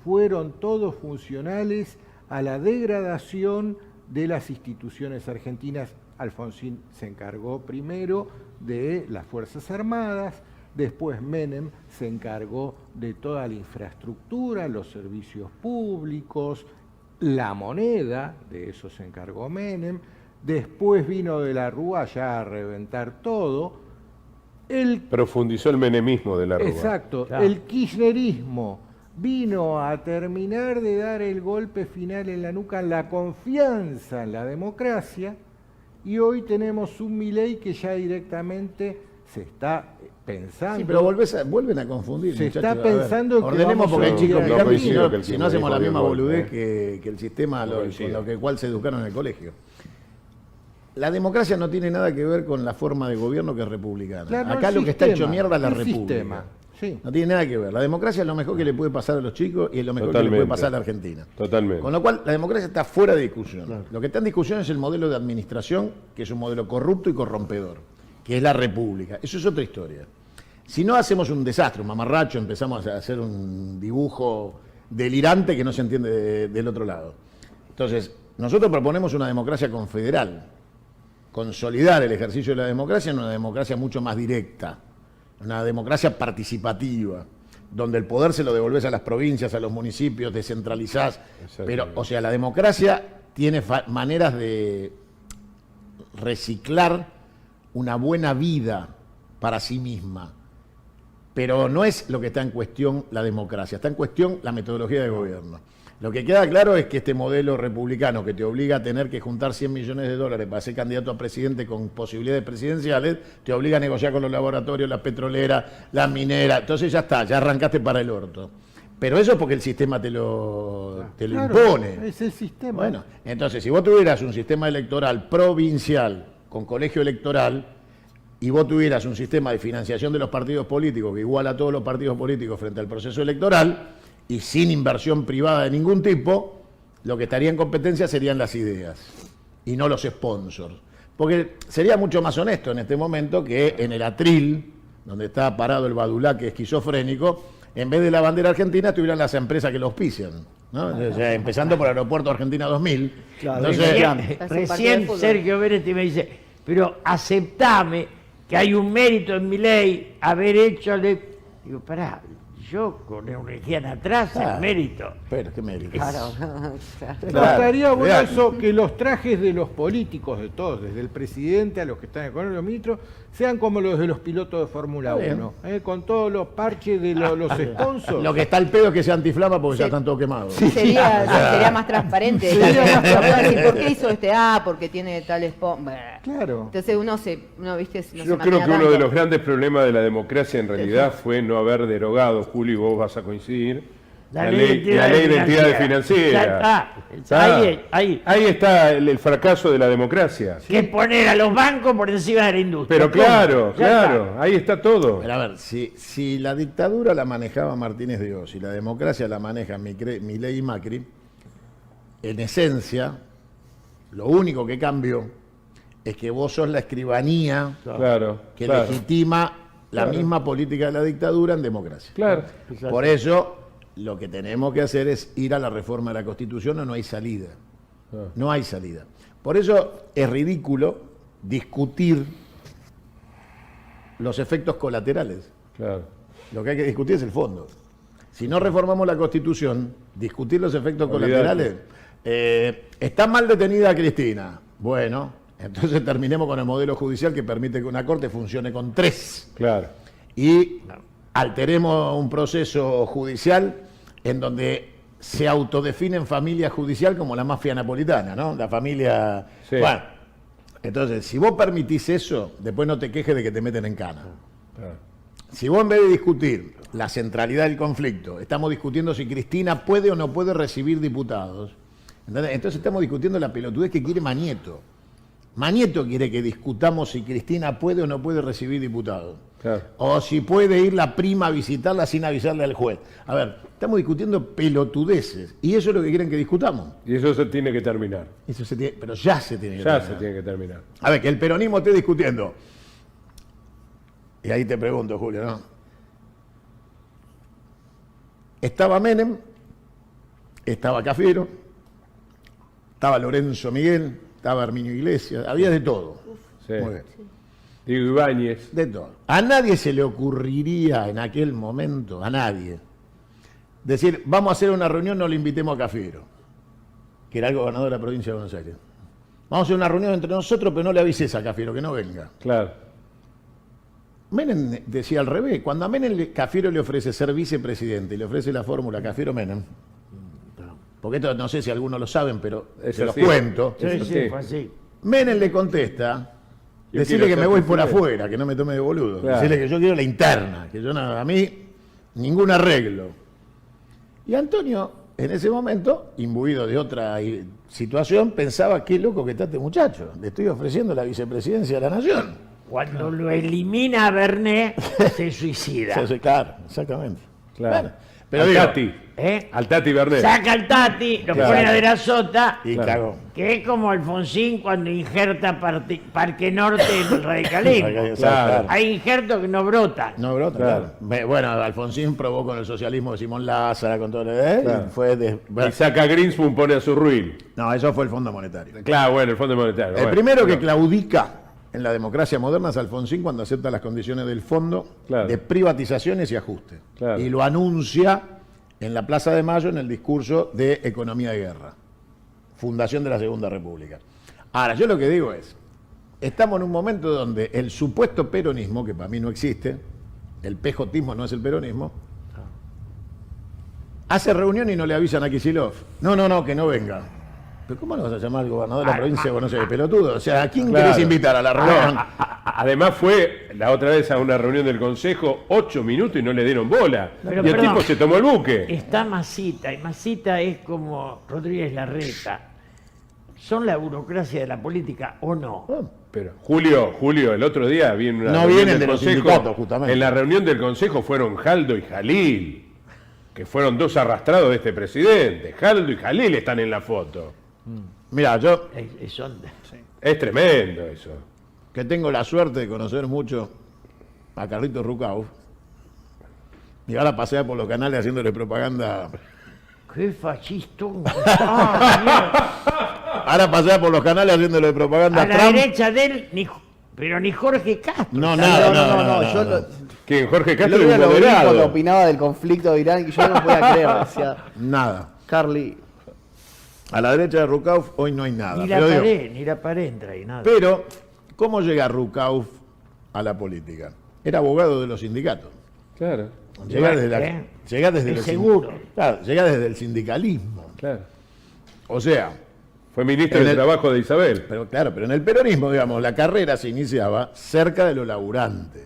fueron todos funcionales a la degradación de las instituciones argentinas. Alfonsín se encargó primero de las Fuerzas Armadas, después Menem se encargó de toda la infraestructura, los servicios públicos, la moneda, de eso se encargó Menem, después vino de la Rúa ya a reventar todo. Profundizó el menemismo de la Rúa. Exacto, Claro. el kirchnerismo vino a terminar de dar el golpe final en la nuca, la confianza en la democracia, y hoy tenemos un Milei que ya directamente se está pensando. Sí, pero vuelven a confundir. Se muchachos. está A ver, pensando que ordenemos vamos porque hay a chicos ir que a- cambian, coincido que el si que no hacemos la dijo misma bien boludez golpe, que el sistema No coincido. con lo cual se educaron en el colegio. La democracia no tiene nada que ver con la forma de gobierno que es republicana. Claro, Acá el lo que está sistema, hecho mierda es la el república. sistema, sí. No tiene nada que ver. La democracia es lo mejor que le puede pasar a los chicos y es lo mejor que le Totalmente. puede pasar a la Argentina. Totalmente. Con lo cual, la democracia está fuera de discusión. Lo que está en discusión es el modelo de administración, que es un modelo corrupto y corrompedor, que es la república. Eso es otra historia. Si no hacemos un desastre, un mamarracho, empezamos a hacer un dibujo delirante que no se entiende del otro lado. Entonces, nosotros proponemos una democracia confederal, consolidar el ejercicio de la democracia en una democracia mucho más directa, una democracia participativa, donde el poder se lo devolvés a las provincias, a los municipios, descentralizás. Pero, o sea, la democracia tiene maneras de reciclar una buena vida para sí misma. Pero no es lo que está en cuestión la democracia, está en cuestión la metodología de gobierno. Lo que queda claro es que este modelo republicano que te obliga a tener que juntar 100 millones de dólares para ser candidato a presidente con posibilidades presidenciales, te obliga a negociar con los laboratorios, las petroleras, las mineras. Entonces ya está, ya arrancaste para el orto. Pero eso es porque el sistema te lo Claro, impone. es el sistema. Bueno, entonces si vos tuvieras un sistema electoral provincial con colegio electoral y vos tuvieras un sistema de financiación de los partidos políticos que iguala a todos los partidos políticos frente al proceso electoral y sin inversión privada de ningún tipo, lo que estaría en competencia serían las ideas y no los sponsors. Porque sería mucho más honesto en este momento que en el atril, donde está parado el badulaque esquizofrénico, en vez de la bandera argentina estuvieran las empresas que lo auspician, ¿no? O sea, empezando por Aeropuerto Argentina 2000. Claro, Entonces, Recién Sergio Beretti me dice, pero aceptame que hay un mérito en mi ley haber hecho... Digo, pará, yo con Euregian atrás, el mérito. Pero, ¿qué mérito? Claro. Claro, Estaría bueno real. eso, que los trajes de los políticos, de todos, desde el presidente a los que están con los ministros, sean como los de los pilotos de Fórmula Está bien. 1, con todos los parches de los sponsors. Lo que está al pedo es que sea antiflama porque ya están todos quemados. Sería más transparente. Sería más transparente. ¿Por qué hizo este? Porque tiene tal sponsor. Claro. Entonces uno ¿viste? No Yo se creo imagina que uno tanto. de los grandes problemas de la democracia en realidad fue no haber derogado, Julio, y vos vas a coincidir, la ley de entidades financieras. Ya está. Ahí está el fracaso de la democracia. que poner a los bancos por encima de la industria. Pero claro, Ya claro, ahí está todo. Pero a ver, si la dictadura la manejaba Martínez de Oz y la democracia la maneja Milei y Macri, en esencia, lo único que cambió es que vos sos la escribanía Claro, que claro, legitima la misma política de la dictadura en democracia. claro. Por eso, lo que tenemos que hacer es ir a la reforma de la Constitución o no hay salida. No hay salida. Por eso es ridículo discutir los efectos colaterales. Claro. Lo que hay que discutir es el fondo. Si no reformamos la Constitución, discutir los efectos Olvídate. colaterales. Está mal detenida Cristina. Bueno, entonces terminemos con el modelo judicial que permite que una corte funcione con 3. Claro. Y alteremos un proceso judicial en donde se autodefinen familia judicial como la mafia napolitana, ¿no? La familia... Sí. Bueno, entonces, si vos permitís eso, después no te quejes de que te meten en cana. Claro. Si vos en vez de discutir la centralidad del conflicto, estamos discutiendo si Cristina puede o no puede recibir diputados, ¿entendés? Entonces estamos discutiendo la pelotudez que quiere Manieto. Manieto quiere que discutamos si Cristina puede o no puede recibir diputados. Claro. O si puede ir la prima a visitarla sin avisarle al juez. A ver, estamos discutiendo pelotudeces. Y eso es lo que quieren que discutamos. Y eso se tiene que terminar. Pero ya se tiene que Ya terminar. se tiene que terminar. A ver, que el peronismo esté discutiendo. Y ahí te pregunto, Julio, ¿no? Estaba Menem, estaba Cafiero, estaba Lorenzo Miguel, estaba Herminio Iglesias, había de todo. Sí. Muy bien. Diego Ibáñez. De todo. A nadie se le ocurriría en aquel momento, a nadie, decir, vamos a hacer una reunión, no le invitemos a Cafiero, que era el gobernador de la provincia de Buenos Aires. Vamos a hacer una reunión entre nosotros, pero no le avises a Cafiero, que no venga. Claro. Menem decía al revés. Cuando a Menem Cafiero le ofrece ser vicepresidente y le ofrece la fórmula Cafiero-Menem, porque esto no sé si algunos lo saben, pero Es se los así. cuento. Sí, Eso sí, sí. fue así. Menem le contesta, Decirle que quiero me voy ser por presidente. afuera, que no me tome de boludo. Claro. Decirle que yo quiero la interna, que yo a mí ningún arreglo. Y Antonio, en ese momento, imbuido de otra situación, pensaba, qué loco que está este muchacho. Le estoy ofreciendo la vicepresidencia de la Nación. Cuando lo elimina a Bernet, se suicida. Claro, exactamente. Claro. Bueno, pero Al digo, Tati. Al Tati Bernet. Saca al Tati, lo Claro. pone a De la Sota, y Claro. cagó. que es como Alfonsín cuando injerta Parque Norte en el radicalismo. Claro. Hay injertos que no brotan. No, brota, Claro. claro. Bueno, Alfonsín probó con el socialismo de Simón Lázara, con todo lo de Claro. fue Y saca a Greenspoon, pone a su ruin. No, eso fue el Fondo Monetario. Claro, bueno, el Fondo Monetario. El bueno. primero que Bueno. claudica en la democracia moderna es Alfonsín cuando acepta las condiciones del fondo Claro. de privatizaciones y ajuste. Claro. Y lo anuncia en la Plaza de Mayo en el discurso de Economía de Guerra, fundación de la Segunda República. Ahora, yo lo que digo es, estamos en un momento donde el supuesto peronismo, que para mí no existe, el pejotismo no es el peronismo, hace reunión y no le avisan a Kicillof. No, que no venga. ¿Pero cómo lo vas a llamar al gobernador de la provincia de Buenos Aires? Pelotudo. O sea, ¿a quién Claro. querés invitar a la reunión? Además fue la otra vez a una reunión del Consejo, 8 minutos y no le dieron bola. Pero, y el perdón, tipo se tomó el buque. Está Masita, y Masita es como Rodríguez Larreta. ¿Son la burocracia de la política o no? Pero Julio, el otro día vi en una No reunión vienen del de los Consejo. sindicatos, justamente. En la reunión del Consejo fueron Jaldo y Jalil, que fueron dos arrastrados de este presidente. Jaldo y Jalil están en la foto. Mira, yo Es tremendo eso. que tengo la suerte de conocer mucho a Carlitos Rucauf, y ahora pasear por los canales haciéndole propaganda. ¡Qué fascistón! Ahora pasear por los canales haciéndole propaganda A a la Trump. derecha de él, pero ni Jorge Castro. No, nada, yo lo, Que Jorge el Castro otro es día un lo vi cuando moderado. opinaba del conflicto de Irán y yo no podía creer. Decía, Nada. Carly, A la derecha de Rucauf hoy no hay nada. Ni la Pero digo, pared, ni la pared entra ahí, nada. pero, ¿cómo llega Rucauf a la política? Era abogado de los sindicatos. Claro, Llega desde, llega desde Es los seguro. Claro, llega desde el sindicalismo. claro. O sea, Fue ministro En de el- Trabajo de Isabel. pero claro, pero en el peronismo, digamos, la carrera se iniciaba cerca de lo laburante.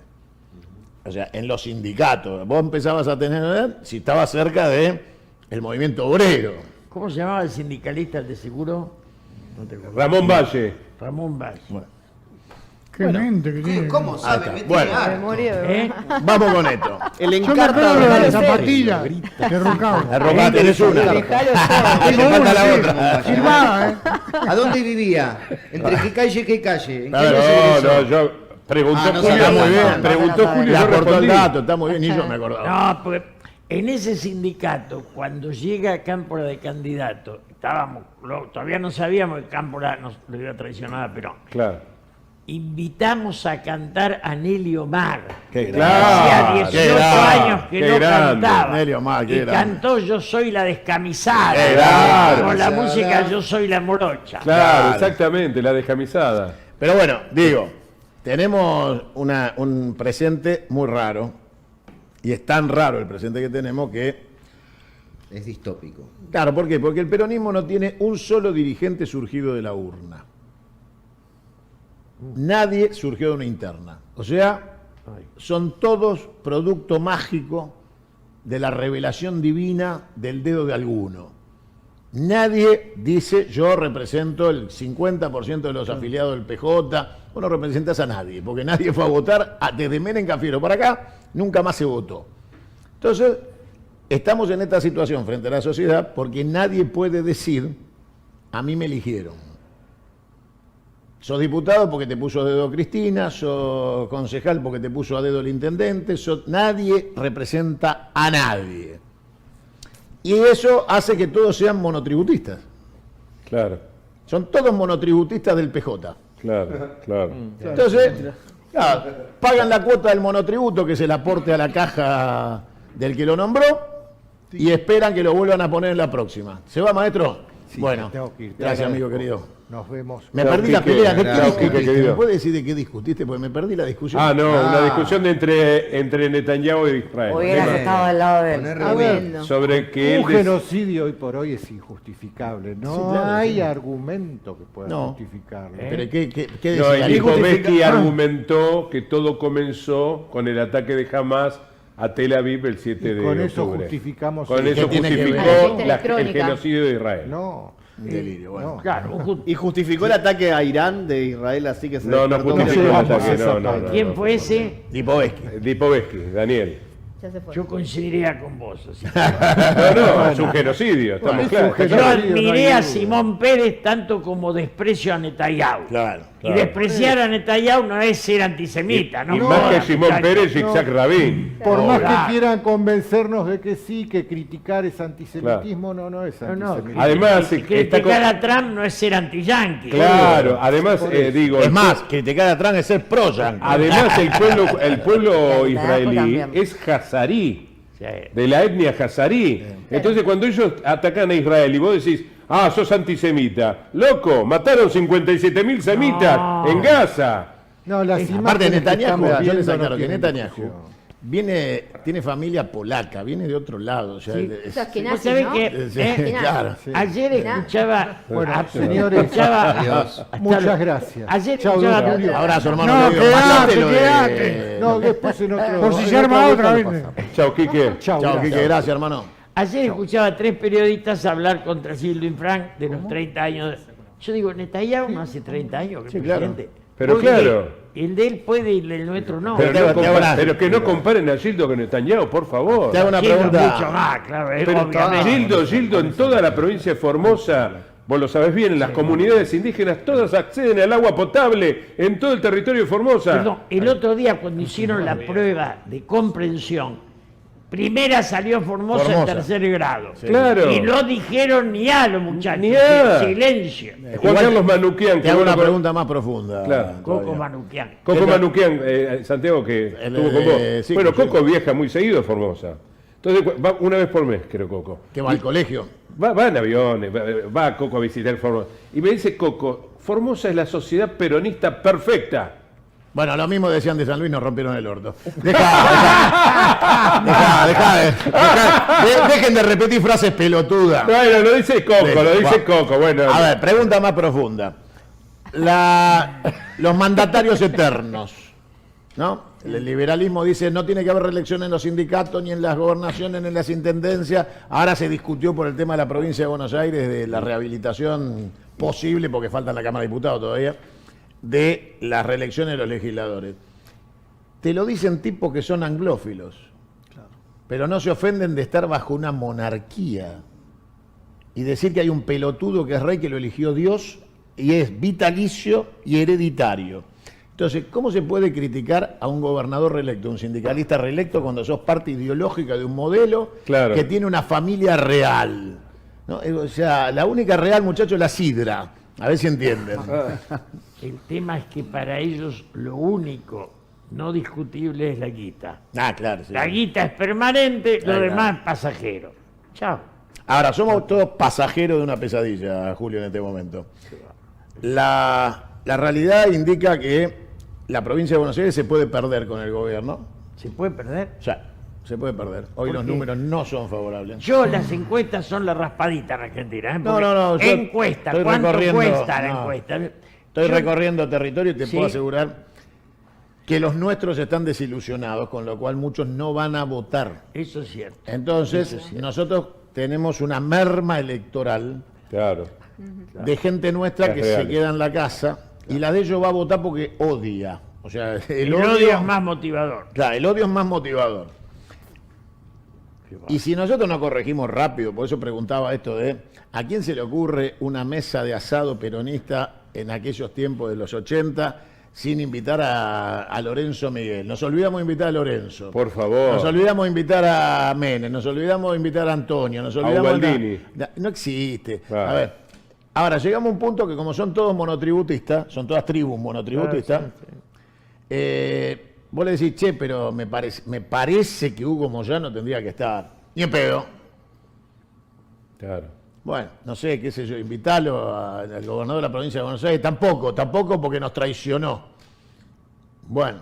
O sea, en los sindicatos. Vos empezabas a tener, si estabas cerca de el movimiento obrero. ¿Cómo se llamaba el sindicalista, el de seguro? No te acuerdo. Ramón Valle. Ramón Valle. Qué mente que tiene. ¿Cómo sabe? está. Me Bueno. tiene harto. Memoria de ¿Eh? Vamos con esto. el Yo me encarta acuerdo de la de zapatilla de Rucao. Arrojá, tenés una. Dejalo todo. Te falta la otra. Silbada, ¿eh? ¿A dónde vivía? ¿Entre qué calle y qué calle? ¿En qué A ver, año se No, egresó? no, yo preguntó Ah, no Julio. sabía. Está muy bien. Preguntó Julio y Le yo aportó el respondí. dato, está muy bien, ni yo me acordaba. No, porque en ese sindicato, cuando llega Cámpora de candidato, todavía no sabíamos que Cámpora nos lo iba a traicionar a Perón. Claro. Invitamos a cantar a Nelly Omar. Qué que grande. hacía Qué 18 grande, años que qué no grande. cantaba. Nelly Omar, qué y grande. cantó Yo soy la descamisada. Qué grande. Con la Descamisada. música Yo soy la morocha. Claro, exactamente, la descamisada. Pero bueno, digo, tenemos un presente muy raro, y es tan raro el presente que tenemos que... Es distópico. Claro, ¿por qué? Porque el peronismo no tiene un solo dirigente surgido de la urna. Nadie surgió de una interna. O sea, son todos producto mágico de la revelación divina del dedo de alguno. Nadie dice, yo represento el 50% de los afiliados del PJ. Vos no representas a nadie, porque nadie fue a votar desde Menem Cafiero para acá, nunca más se votó. Entonces, estamos en esta situación frente a la sociedad porque nadie puede decir, a mí me eligieron. Sos diputado porque te puso a dedo Cristina, sos concejal porque te puso a dedo el intendente, nadie representa a nadie. Y eso hace que todos sean monotributistas. Claro, Son todos monotributistas del PJ. claro, claro. Entonces, claro, pagan la cuota del monotributo que es el aporte a la caja del que lo nombró y esperan que lo vuelvan a poner en la próxima. ¿Se va, maestro? Sí, Bueno, tengo que ir. Te gracias, amigo agradezco. querido. Nos vemos. Me Chao, perdí la Quique. pelea. ¿De qué Chao, Quique, discutiste? querido. ¿Me puede decir de qué discutiste? Porque me perdí la discusión. Ah, no, una discusión entre Netanyahu y Israel. Hubieras Tema- estado al lado de él. Poner Tremendo. Sobre que Un él genocidio hoy por hoy es injustificable. No Sí, claro, hay sí. argumento que pueda No. justificarlo. Pero ¿qué No, decía? y Lipovetsky Ah. argumentó que todo comenzó con el ataque de Hamas a Tel Aviv el 7 Y de con eso octubre. justificamos Con el- eso ¿Qué tiene que ver? justificó Ah, viste la el crónica. genocidio de Israel. No. Un delirio, bueno. No. Claro, Y justificó el ataque a Irán de Israel, así que se No, no despertó justificó el vamos a ataque, esa no. ¿quién fue ese? Lipovetsky. Lipovetsky, Daniel. Ya se fue. Yo coincidiría con vos. Así. No, es un genocidio, estamos es un claros. genocidio. Yo no hay admiré a duda. Simón Pérez tanto como desprecio a Netanyahu. Claro. Y despreciar a Netanyahu no es ser antisemita, ¿no? Y más que jodan, Simón muchachos. Pérez y Isaac Rabin. Por más Claro. que quieran convencernos de que sí, que criticar es antisemitismo, no es No, no, antisemitismo. Además, criticar a Trump no es ser anti-yanqui. Claro, además, digo, Es más, criticar a Trump es ser pro-yankee. además el pueblo Ya, israelí también. es hazarí, Sí. de la etnia hazarí. Entonces, cuando ellos atacan a Israel y vos decís, ah, sos antisemita, loco, mataron 57.000 semitas No. en Gaza. No, las Aparte de imágenes que Netanyahu, estamos yo viendo les no aclaro que tienen Netanyahu discusión. tiene familia polaca, viene de otro lado. O sea, Sí. es- O sea, que Vos nazi, sabés ¿no? que Sí, claro. Sí. ayer escuchaba... Bueno, a- señores, escuchaba- Adiós. Muchas gracias. Ayer Chao, escuchaba- don Julio. Abrazo, hermano. No, querido. quedate, Mandate lo de- quedate. No, después en otro. Por si en se arma vuelta otra, lo ¿viste? pasamos. Chao, Quique. Chao, Chao, gracias. Quique, gracias, hermano. Ayer escuchaba a 3 periodistas hablar contra Gildo Infran de los 30 años. Yo digo, Netanyahu no hace 30 años que Sí, es claro. presidente. Pero Porque claro. El de él puede y el nuestro no. Pero, te no hago compa- una- pero que no comparen a Gildo con Netanyahu, por favor. Te hago una Gildo pregunta. mucho más, claro, Pero obviamente. Gildo en toda la provincia de Formosa, vos lo sabés bien, en las comunidades indígenas todas acceden al agua potable en todo el territorio de Formosa. Perdón, el otro día cuando hicieron la prueba de comprensión, primera salió Formosa en Formosa. tercer grado. Claro. Y no dijeron ni a los muchachos. Ni a. Silencio. Juan Carlos Manuquian. Te que hago bueno una con- pregunta más profunda. Claro. Coco todavía. Manuquian. Coco Manuquian, Santiago, que El, estuvo con vos. sí, Bueno, sí. Coco viaja muy seguido a Formosa. Entonces, va una vez por mes, creo, Coco. Que va al colegio. Va en aviones, va Coco a visitar Formosa. Y me dice Coco, Formosa es la sociedad peronista perfecta. Bueno, lo mismo decían de San Luis, nos rompieron el orto. Dejen de repetir frases pelotudas. Bueno, lo dice Coco, Sí, lo dice bueno. Coco. Bueno, A ver, pregunta más profunda. Los mandatarios eternos, ¿no? El liberalismo dice no tiene que haber reelección en los sindicatos, ni en las gobernaciones, ni en las intendencias. Ahora se discutió por el tema de la provincia de Buenos Aires, de la rehabilitación posible, porque falta en la Cámara de Diputados todavía, de las reelecciones de los legisladores. Te lo dicen tipos que son anglófilos, pero no se ofenden de estar bajo una monarquía y decir que hay un pelotudo que es rey que lo eligió Dios y es vitalicio y hereditario. Entonces, ¿cómo se puede criticar a un gobernador reelecto, un sindicalista reelecto, cuando sos parte ideológica de un modelo Claro. que tiene una familia real? ¿No? O sea, la única real, muchachos, es la sidra. A ver si entienden. El tema es que para ellos lo único no discutible es la guita. Ah, claro. Sí. La guita es permanente, lo Claro. demás es pasajero. Chao. Ahora, somos todos pasajeros de una pesadilla, Julio, en este momento. La realidad indica que la provincia de Buenos Aires se puede perder con el gobierno. ¿Se puede perder? O sea, se puede perder. Hoy ¿Por los qué? números no son favorables. Las encuestas son la raspadita en Argentina. ¿eh? No, Porque no, yo encuesta, estoy ¿cuánto recorriendo- cuesta la no. encuesta? Estoy Yo- recorriendo territorio y te Sí. puedo asegurar que los nuestros están desilusionados, con lo cual muchos no van a votar. Eso es cierto. Entonces, Eso es cierto. nosotros tenemos una merma electoral claro. de gente nuestra Es que real. se queda en la casa y la de ellos va a votar porque odia. O sea, El odio es más motivador. Claro, el odio es más motivador. Y si nosotros no corregimos rápido, por eso preguntaba esto de ¿a quién se le ocurre una mesa de asado peronista en aquellos tiempos de los 80 sin invitar a Lorenzo Miguel? Nos olvidamos de invitar a Lorenzo. Por favor. Nos olvidamos de invitar a Menem, nos olvidamos de invitar a Antonio, nos olvidamos de... Ubaldini. No existe. Ah. A ver, ahora llegamos a un punto que como son todos monotributistas, son todas tribus monotributistas, vos le decís, che, pero me parece que Hugo Moyano tendría que estar. Ni en pedo. Claro. Bueno, no sé, qué sé yo, invítalo al gobernador de la provincia de Buenos Aires. Tampoco porque nos traicionó. Bueno,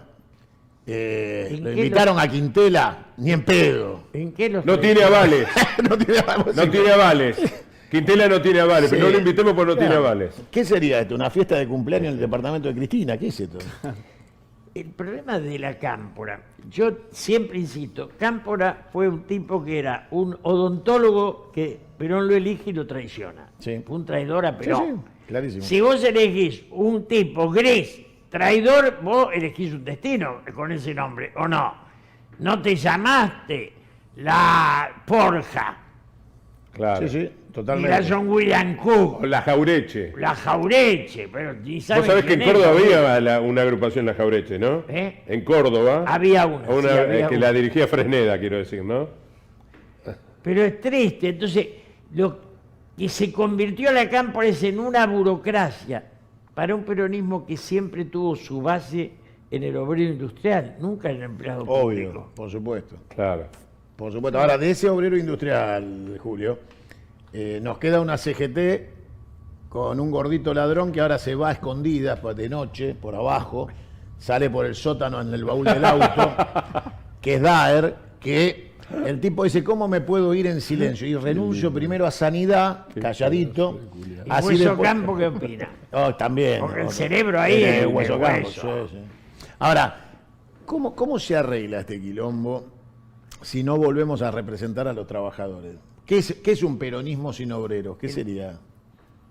lo invitaron a Quintela, ni en pedo. ¿En qué los No tiene avales. No tiene avales. No tiene avales. Quintela no tiene avales, Sí. pero no lo invitemos porque no tiene Claro. avales. ¿Qué sería esto? ¿Una fiesta de cumpleaños en el departamento de Cristina? ¿Qué es esto? El problema de la Cámpora, yo siempre insisto, Cámpora fue un tipo que era un odontólogo que Perón lo elige y lo traiciona. Sí. Fue un traidor a Perón. Sí, clarísimo. Si vos elegís un tipo gris, traidor, vos elegís un destino con ese nombre, ¿o no? No te llamaste la Porja, Claro. Sí, ni totalmente. la John William Cook, O la Jaureche. la Jaureche, pero ni Vos saben sabés que en quién es, Córdoba ¿no? había una agrupación La Jaureche, ¿no? ¿Eh? En Córdoba. Había una, sí, había que una. la dirigía Fresneda, quiero decir, ¿no? Pero es triste, entonces lo que se convirtió la Cámpora es en una burocracia para un peronismo que siempre tuvo su base en el obrero industrial, nunca en el empleado público. Obvio, por supuesto. Claro. Por supuesto. Ahora, de ese obrero industrial, Julio, nos queda una CGT con un gordito ladrón que ahora se va a escondidas pues, de noche, por abajo, sale por el sótano en el baúl del auto, que es Daer, que el tipo dice, ¿cómo me puedo ir en silencio? Y renuncio primero a sanidad, calladito. ¿Y Hueso Campo qué opina? Oh, también. Porque el no, cerebro ahí es Hueso el Campo, hueso. sí, sí. Ahora, ¿cómo se arregla este quilombo si no volvemos a representar a los trabajadores? ¿Qué es un peronismo sin obreros? ¿Qué sería?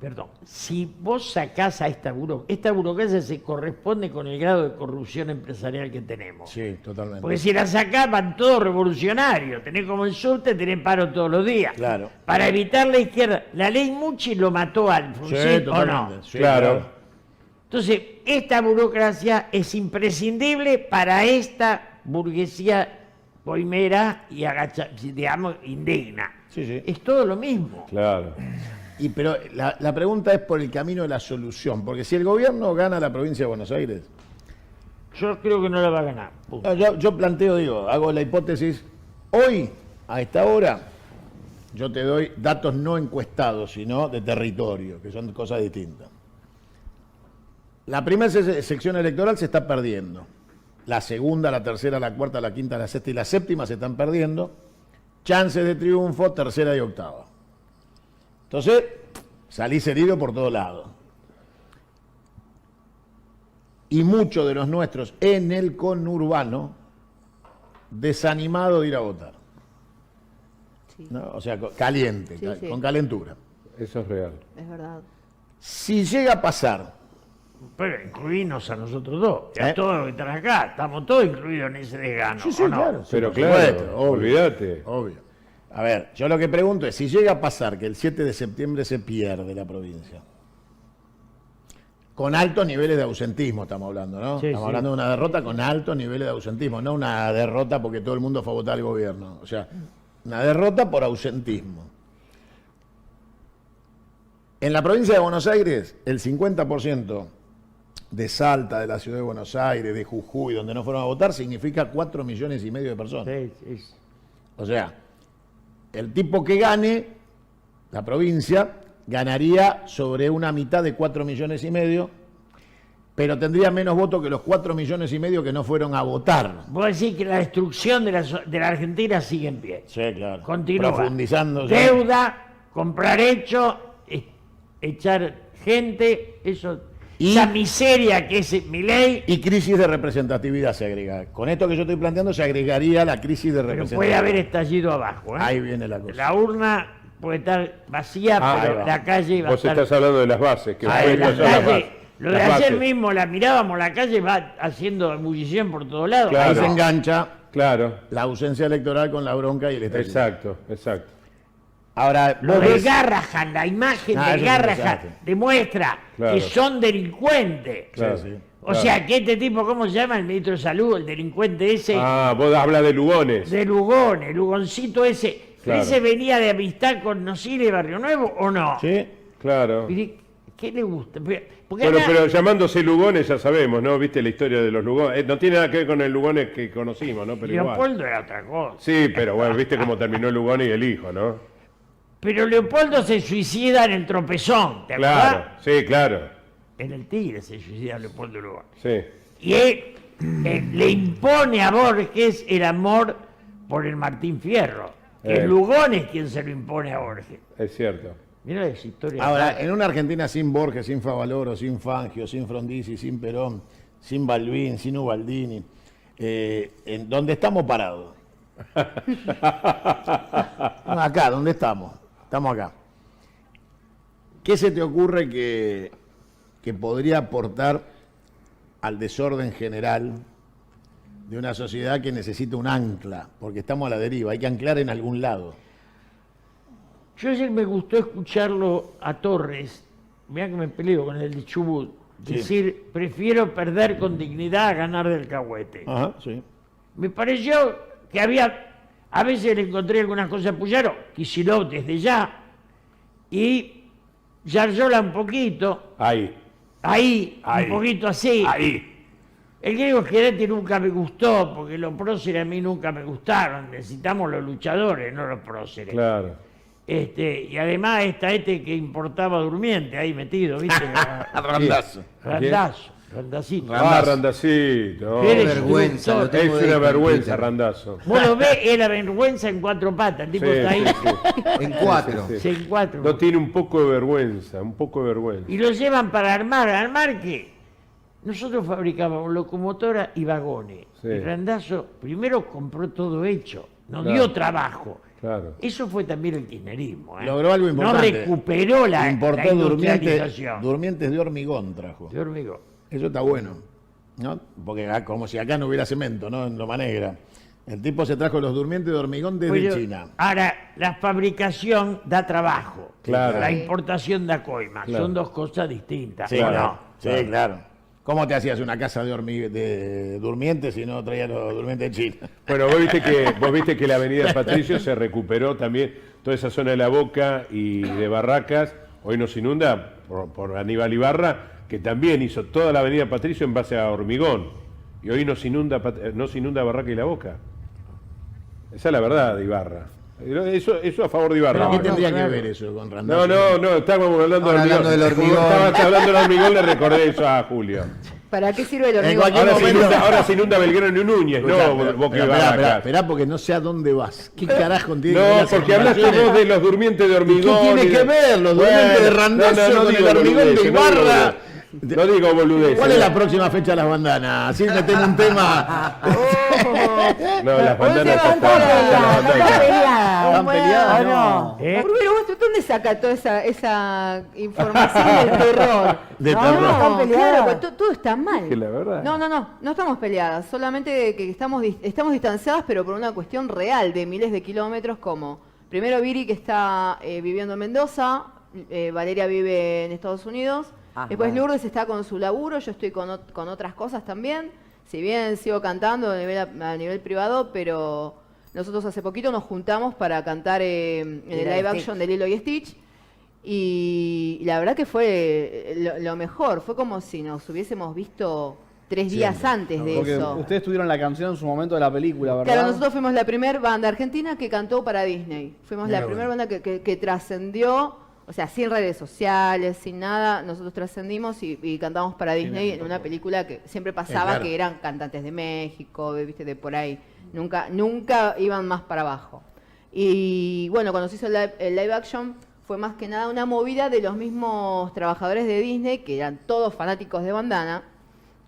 Perdón, si vos sacás a esta burocracia se corresponde con el grado de corrupción empresarial que tenemos. Sí, totalmente. Porque si la sacás van todos revolucionarios, tenés como el subte, tenés paro todos los días. Claro. Para evitar la izquierda, la ley Mucci lo mató a Alfonsín, Sí, ¿o no? totalmente. Sí, Claro. Entonces, esta burocracia es imprescindible para esta burguesía poimera y digamos, indigna. Sí, sí. Es todo lo mismo. Claro. Pero la pregunta es por el camino de la solución, porque si el gobierno gana la provincia de Buenos Aires, Yo creo que no la va a ganar. punto. yo planteo, hago la hipótesis, hoy, a esta hora, yo te doy datos no encuestados, sino de territorio, que son cosas distintas. La primera sección electoral se está perdiendo. La segunda, la tercera, la cuarta, la quinta, la sexta y la séptima se están perdiendo. Chances de triunfo, tercera y octava. Entonces, salís herido por todos lados. Y muchos de los nuestros en el conurbano, desanimados de ir a votar. Sí, ¿No? O sea, caliente, Sí, sí. con calentura. Eso es real. es verdad. Si llega a pasar, Pero incluirnos a nosotros dos, y a ¿Eh? todos los que están acá, estamos todos incluidos en ese desgano. Sí, sí, ¿o no? claro. Pero por claro, supuesto, obvio. olvídate. Obvio. A ver, yo lo que pregunto es, si llega a pasar que el 7 de septiembre se pierde la provincia, con altos niveles de ausentismo estamos hablando, ¿no? Sí, Estamos sí. hablando de una derrota con altos niveles de ausentismo, no una derrota porque todo el mundo fue a votar al gobierno. O sea, una derrota por ausentismo. En la provincia de Buenos Aires, el 50% de Salta, de la ciudad de Buenos Aires, de Jujuy, donde no fueron a votar, significa 4,5 millones de personas. Sí, sí. O sea, el tipo que gane la provincia ganaría sobre una mitad de 4,5 millones, pero tendría menos votos que los 4,5 millones que no fueron a votar. Vos decís que la destrucción de la Argentina sigue en pie. Sí, claro. Continúa. Profundizando. Deuda, comprar hecho, echar gente, esa miseria que es Milei. Y crisis de representatividad se agrega. Con esto que yo estoy planteando se agregaría la crisis de Pero representatividad. puede haber estallido abajo. ¿eh? Ahí viene la cosa. La urna puede estar vacía, Ah, pero ahí va. la calle va a Vos estar... estás hablando de las bases. Que Ahí, después la no son las calle, bases. lo de Las ayer bases. mismo, la mirábamos, la calle va haciendo ebullición por todos lados. Claro. Ahí se engancha Claro. la ausencia electoral con la bronca y el estallido. Exacto, exacto. Ahora, Lo vos de ves- Garrahan, la imagen Ah, de eso es Garrahan interesante. demuestra Claro. que son delincuentes. Claro. Sí, sí. O sea, que este tipo, ¿cómo se llama? El ministro de Salud, el delincuente ese, Ah, vos hablas de Lugones. de Lugones, el Lugoncito ese. Claro. ¿Ese venía de amistad con Nocile y Barrio Nuevo o no? Sí. Claro. Mire, ¿qué le gusta? Porque Bueno, acá- pero llamándose Lugones ya sabemos, ¿no? Viste la historia de los Lugones. No tiene nada que ver con el Lugones que conocimos, ¿no? Pero igual. Leopoldo era otra cosa. Sí, pero bueno, viste cómo terminó Lugones y el hijo, ¿no? Pero Leopoldo se suicida en el Tropezón, ¿te acuerdas? Claro, sí, claro. En el Tigre se suicida Leopoldo Lugones. Sí. Y él le impone a Borges el amor por el Martín Fierro. Que es Lugones quien se lo impone a Borges. Es cierto. Mira esa historia. Ahora, en una Argentina sin Borges, sin Favaloro, sin Fangio, sin Frondizi, sin Perón, sin Balbín, sin Ubaldini, ¿en dónde estamos parados? Acá, ¿dónde estamos? Estamos acá. ¿Qué se te ocurre que podría aportar al desorden general de una sociedad que necesita un ancla? Porque estamos a la deriva, hay que anclar en algún lado. Yo ayer me gustó escucharlo a Torres, mirá que me peleo con el de Chubut, decir, prefiero perder con dignidad a ganar del cahuete. Ajá, sí. Me pareció que a veces le encontré algunas cosas a Puyaro, Kicillof desde ya, y Yarzola un poquito. Ahí. Un poquito así. Ahí. El griego Scheretti nunca me gustó, porque los próceres a mí nunca me gustaron. Necesitamos los luchadores, no los próceres. Claro. Y además está que importaba Durmiente ahí metido, ¿viste? Randazo. Randacito. Randacito. Qué vergüenza. Lo tengo Es de una Twitter. vergüenza, Randazo. Vos lo ves, es la vergüenza en cuatro patas. El tipo está ahí. En cuatro. Sí, en cuatro. No tiene un poco de vergüenza, un poco de vergüenza. Y lo llevan para armar. ¿Armar qué? Nosotros fabricábamos locomotora y vagones. Sí. Y Randazzo primero compró todo hecho. Nos Claro. dio trabajo. Claro. Eso fue también el kirchnerismo. Logró algo importante. No recuperó la Importó industrialización. durmientes de hormigón trajo. De hormigón. Eso está bueno, ¿no? Porque como si acá no hubiera cemento, ¿no? En Loma Negra. El tipo se trajo los durmientes de hormigón desde Pero China. ahora, la fabricación da trabajo. Claro. La importación da coima. Claro. Son dos cosas distintas. Sí, ¿o claro. no? Sí, claro. ¿Cómo te hacías una casa de durmientes si no traías los durmientes de China? Bueno, vos viste que la Avenida Patricio se recuperó también, toda esa zona de La Boca y de Barracas, hoy nos inunda por Aníbal Ibarra, que también hizo toda la Avenida Patricio en base a hormigón, y hoy nos inunda Barraca y La Boca. Esa es la verdad de Ibarra. Eso a favor de Ibarra. ¿Qué tendría que ver eso con Randazzo? No, estábamos hablando Ahora del hormigón. hablando del hormigón. Como estabas hablando del hormigón, le recordé eso a Julio. ¿Para qué sirve el En hormigón? cualquier momento. Ahora se inunda Belgrano y Núñez, no Boca y Barracas. Esperá, porque no sé a dónde vas. ¿Qué carajo tiene que ver No, las porque hablaste afirmaciones? vos de los durmientes de hormigón. ¿Qué tiene y de- que ver los durmientes de Randazzo con digo el hormigón de boludeces, Ibarra? No digo boludeces. ¿Cuál es la próxima fecha de las bandanas? Así metemos un tema. No, las bandanas Están ¿Están peleadas? ¿O no? ¿Eh? Pero vos, ¿dónde saca toda esa información del terror? De no, terror. No, están peleadas. Claro, pues todo está mal. Que la verdad. No estamos peleadas. Solamente que estamos distanciadas, pero por una cuestión real de miles de kilómetros, como primero Viri, que está viviendo en Mendoza, Valeria vive en Estados Unidos, después Lourdes está con su laburo, yo estoy con otras cosas también, si bien sigo cantando a nivel privado, pero nosotros hace poquito nos juntamos para cantar en el live action de Lilo y Stitch, y la verdad que fue lo mejor, fue como si nos hubiésemos visto 3 días antes de Porque eso. ustedes tuvieron la canción en su momento de la película, ¿verdad? Claro, nosotros fuimos la primera banda argentina que cantó para Disney. Fuimos la primera banda que trascendió, o sea, sin redes sociales, sin nada. Nosotros trascendimos y cantamos para Disney en una película que siempre pasaba, claro. que eran cantantes de México, viste, de por ahí. Nunca iban más para abajo. Y bueno, cuando se hizo el live action, fue más que nada una movida de los mismos trabajadores de Disney, que eran todos fanáticos de Bandana.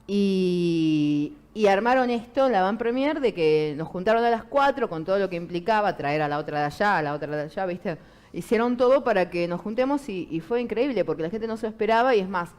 Y armaron esto en la van premier de que nos juntaron a las 4 con todo lo que implicaba traer a la otra de allá, a la otra de allá, ¿viste? Hicieron todo para que nos juntemos y fue increíble porque la gente no se lo esperaba y es más,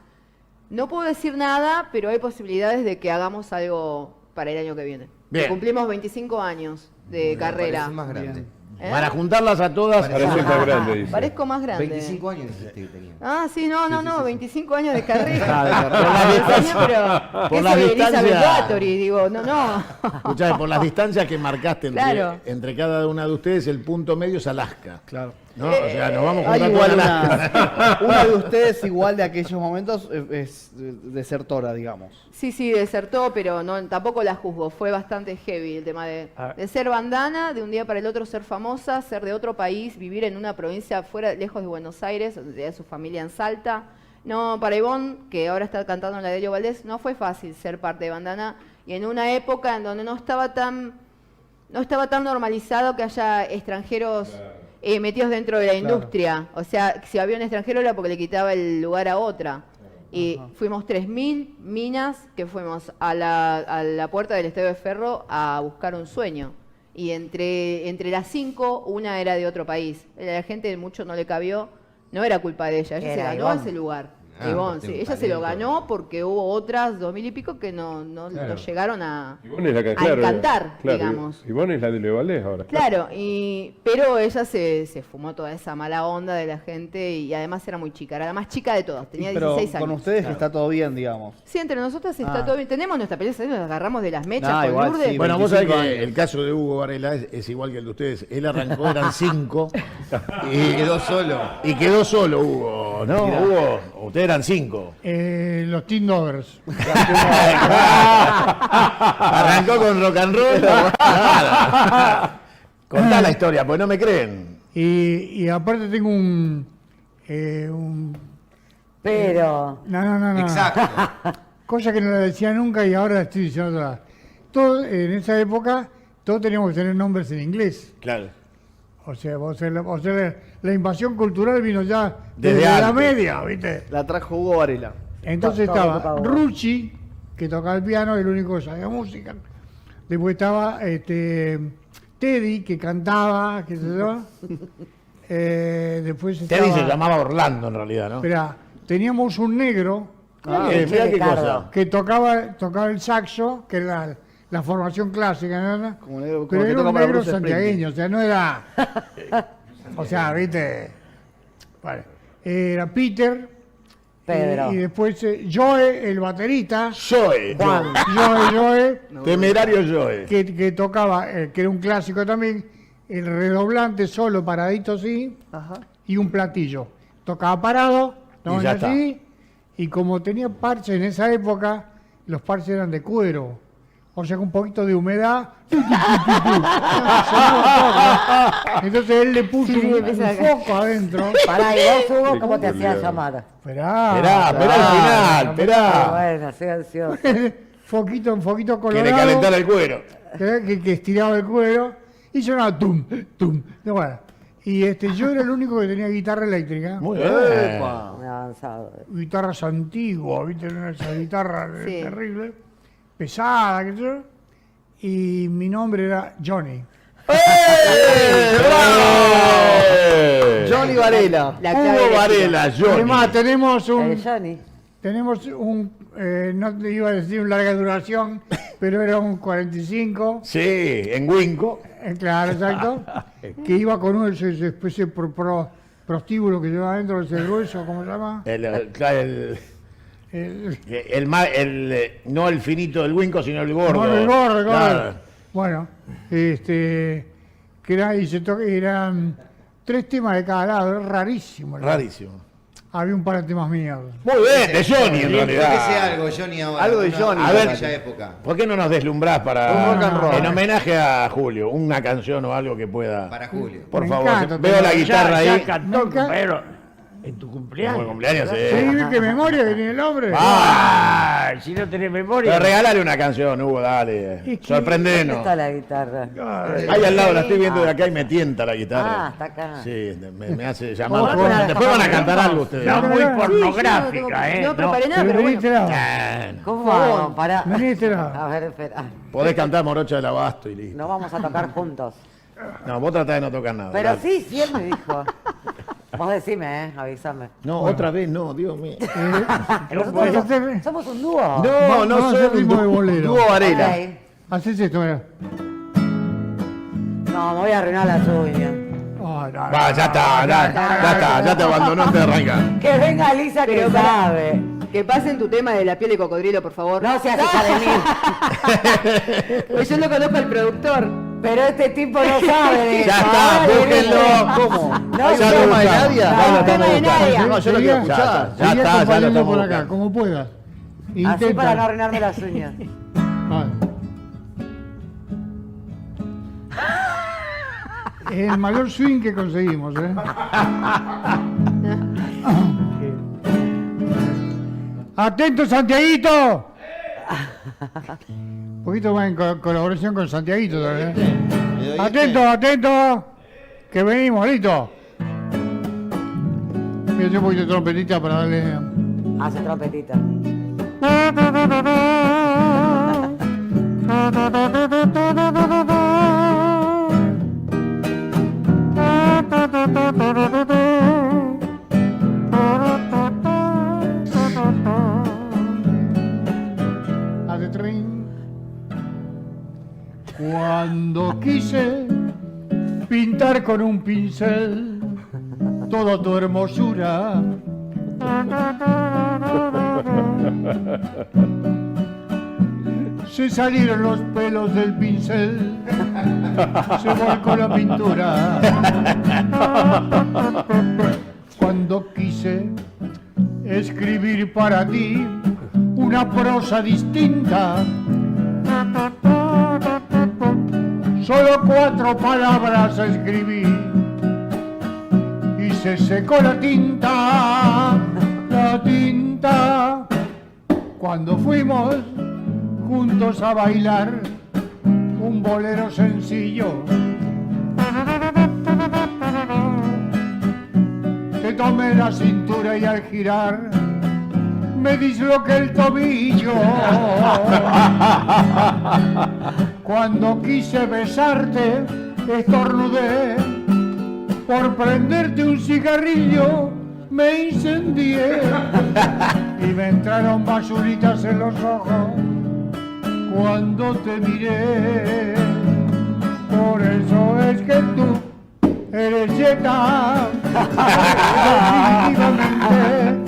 no puedo decir nada, pero hay posibilidades de que hagamos algo para el año que viene. Bien. Cumplimos 25 años de carrera. Parece más grande. ¿Eh? Para juntarlas a todas. Parece más grande, dice. Parezco más grande. 25 años dijiste que tenía. Ah, sí, no, 25 años de carrera. Por ¿Qué las soy, distancias. Elizabeth Bathory? Digo, no. Escuchá, por las distancias que marcaste Claro. entre cada una de ustedes, el punto medio es Alaska. Claro. ¿no? O sea, nos vamos a Hay juntar igual con Alaska. una de ustedes igual de aquellos momentos es desertora, digamos. Sí, desertó, pero no, tampoco la juzgo. Fue bastante heavy el tema de ser bandana, de un día para el otro ser famosa, ser de otro país, vivir en una provincia fuera, lejos de Buenos Aires, donde tenía su familia en Salta. No, para Ivonne, que ahora está cantando en la de Elio Valdés, no fue fácil ser parte de bandana y en una época en donde no estaba tan normalizado que haya extranjeros metidos dentro de la industria. O sea, si había un extranjero era porque le quitaba el lugar a otra. Y fuimos 3.000 minas que fuimos a la puerta del Estadio de Ferro a buscar un sueño. Y entre las 5, una era de otro país. A la gente mucho no le cabió, no era culpa de ella, ella se ganó ese lugar. Ivonne, sí, ella se lo ganó porque hubo otras 2.000 y pico que no lo llegaron a encantar, digamos. Ivonne es la de Leo Valdés ahora. Claro, pero ella se fumó toda esa mala onda de la gente y además era muy chica, era la más chica de todas, tenía 16 años. Con ustedes está todo bien, digamos. Sí, entre nosotras está todo bien. Tenemos nuestra pelea, nos agarramos de las mechas con igual, Lourdes. sí, Bueno, vos sabés que el caso de Hugo Varela es igual que el de ustedes. Él arrancó, eran 5 y quedó solo. Y quedó solo Hugo, ¿no? Mirá. Hugo, ustedes eran 5. Los Teen Doggers. Arrancó con rock and roll. Contá la historia, pues no me creen. Y aparte tengo un Pero. No. Exacto. Cosa que no la decía nunca y ahora la estoy diciendo toda. Todo, en esa época, todos teníamos que tener nombres en inglés. Claro. O sea, la invasión cultural vino ya Desde desde la antes. media, ¿viste? La trajo Hugo Varela. Entonces Todo estaba tocaba. Rucci, que tocaba el piano, el único que sabía música. Después estaba Teddy, que cantaba, qué sé yo. Después estaba... Teddy se llamaba Orlando en realidad, ¿no? Esperá, teníamos un negro Mirá qué cosa. que tocaba el saxo, que era la formación clásica, ¿no? Como negro, Pero como que era toca un para negro Bruce santiagueño, o sea, no era... o sea, viste... Vale. Era Peter... Pedro. Y después Joe, el baterista... Joe. Joe, Temerario Joe. que tocaba, que era un clásico también, el redoblante solo, paradito así, y un platillo. Tocaba parado, Y ya está. así, y como tenía parches en esa época, los parches eran de cuero. O sea, con un poquito de humedad. Entonces él le puso un foco adentro. Pará, ¿y vos, Hugo, cómo te hacías llamar? Esperá al final, esperá. Bueno, soy ansioso. Un foquito colorado. Quiere calentar el cuero. Que estiraba el cuero y sonaba tum, tum. Bueno, y yo era el único que tenía guitarra eléctrica. Muy bien. Muy avanzado. Guitarras antiguas, ¿viste? Esa guitarra Sí. terrible, pesada, qué sé yo. Y mi nombre era Johnny. Johnny Varela. La clave Hugo eléctrica. Varela, Johnny. Además, tenemos Johnny. no te iba a decir un larga duración, pero era un 45. Sí, en Winco. Claro, exacto. Que iba con una especie de prostíbulo que llevaba dentro, ese grueso, ¿cómo se llama? No el finito del Winco, sino el gordo. No, el gordo. Claro. Bueno, que eran 3 temas de cada lado, era rarísimo. Rarísimo. Había un par de temas míos. Muy bien, de Johnny en realidad. Que sea algo, Johnny, ahora. Algo de Johnny. A ver, aquella época. ¿Por qué no nos deslumbrás Un rock and para, roll. en homenaje a Julio, una canción o algo que pueda? Para Julio. Por Me favor, encanta, veo la guitarra ya ahí. cantó, Me encanta. pero en tu cumpleaños. Buen cumpleaños, ¿Sí? sí. ¿Qué memoria que tiene el hombre? Ah, si no tenés memoria. Pero regalale una canción, Hugo, dale. Es que- ¿Dónde Sorprendenos. está la guitarra? Ahí al lado, la estoy viendo de acá y me tienta la Ah, guitarra. está acá. Sí, me hace llamar la Bueno, atención. Después van a cantar algo ustedes. No, muy Sí, pornográfica, ¿eh? No preparé nada, Pero pero vení bueno. este lado. Bueno, ¿Cómo vamos? Pará. Vení este lado. A ver, espera. podés cantar Morocha del Abasto y listo. No vamos a tocar juntos. No, vos tratás de no tocar nada. Pero dale. sí, siempre dijo. Vos decime, avísame. No, otra vez no, Dios mío. ¿Puedes hacer? Somos un dúo. No, Vamos no a soy hacer un ritmo de bolero. dúo Varela. Ok. Haces esto, mira. No, me voy a arruinar la tuya. Oh, no, Va, ya está, ya te abandonó antes de arrancar. Que venga Lisa que Pero para- sabe. Que pasen tu tema de la piel de cocodrilo, por favor. No seas hija de mí. Pues yo no conozco al productor, Pero este tipo no sabe de eso. Ya está, búsquenlo. ¿Cómo? No, ¿Hay no, tema de Nadia? no, No, no, no, tema de no, Nadia. no, yo lo quiero escuchar. Ya está, ya lo acompañando estamos por acá, buscando. como puedas. Así Intenta. para no arruinarme las uñas. Vale. Es el mayor swing que conseguimos, ¿eh? ¡Atento, Santiaguito! Un poquito más en colaboración con Santiaguito también. ¡Atento, atento! Que venimos, listo. Voy a hacer un poquito de trompetita para darle... Hace trompetita. Hace trin. Cuando quise pintar con un pincel toda tu hermosura, se salieron los pelos del pincel, se volcó la pintura. Cuando quise escribir para ti una prosa distinta, solo 4 palabras escribí y se secó la tinta. Cuando fuimos juntos a bailar un bolero sencillo, te tomé la cintura y al girar me disloqué el tobillo. Cuando quise besarte, estornudé. Por prenderte un cigarrillo, me incendié. Y me entraron basuritas en los ojos cuando te miré. Por eso es que tú eres Zeta.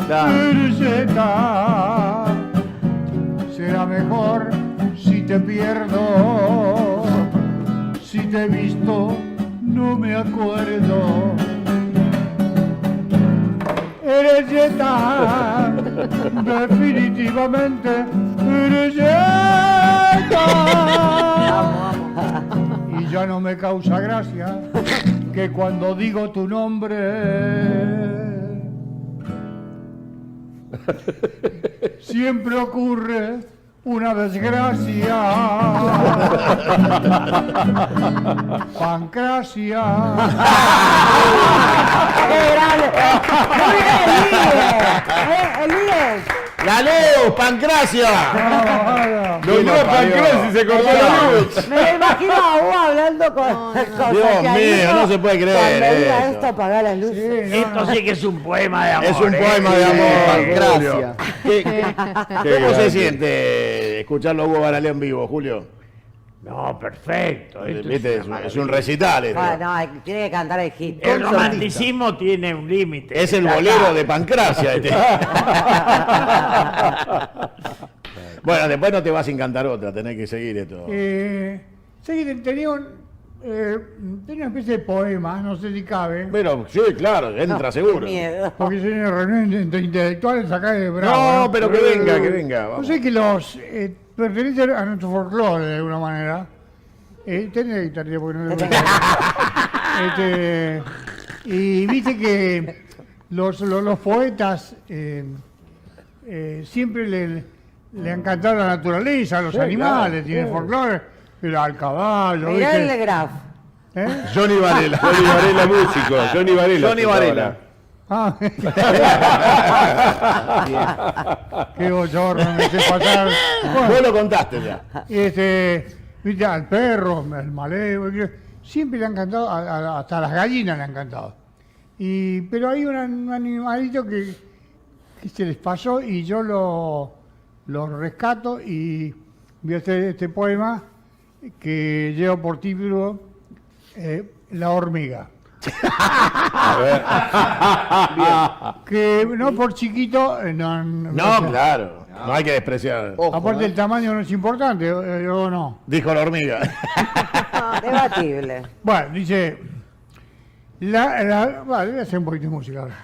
Definitivamente eres Zeta. Será mejor si te pierdo. Si te he visto, no me acuerdo. Eres Zeta. Definitivamente eres Zeta. Y ya no me causa gracia que cuando digo tu nombre siempre ocurre una desgracia. Pancracia. ¡Qué grande! ¡Muy bien, el líder! ¡La luz, Pancracia! Lo dio Pancracia y se cortó la luz. Me imagino a vos hablando con Dios mío, no se puede creer cuando diga esto. esto, apagar las luces. Esto sí que es un poema de amor. Es un poema de amor, Julio. Qué ¿Cómo se grande. siente escucharlo a Hugo Baralé en vivo, Julio? No, perfecto. Esto ¿Viste? Es un recital esto. Ah, no, tiene que cantar el hit. El romanticismo tiene un límite. Es el bolero de Pancracia este. Bueno, después no te vas sin cantar otra, tenés que seguir esto. Sí, tenía una especie de poema, no sé si cabe. Pero sí, claro, entra seguro. Porque si hay una reunión entre intelectuales acá de Bravo. No, pero que venga, que venga. No Vamos. sé que los pertenecen a nuestro folclore de alguna manera. Tenés guitarra porque no y viste que los poetas siempre le han cantado a la naturaleza, a los animales, tienen folclore, pero al caballo. Mirá ¿viste? el Graf. Johnny Varela. Johnny Varela músico. Johnny Varela. Johnny Varela. Ah. Qué bochorno me sé pasar. Vos lo contaste ya. Viste, al perro, al malevo, siempre le han cantado, hasta a las gallinas le han cantado. Pero hay un animalito que se les pasó y yo lo rescato y voy a hacer este poema que lleva por título La hormiga. A ver. Que no por chiquito, No, claro. No hay que despreciar. Aparte el tamaño no es importante, o no. Dijo la hormiga. Debatible. Bueno, dice... Vale, voy a hacer un poquito de música ahora.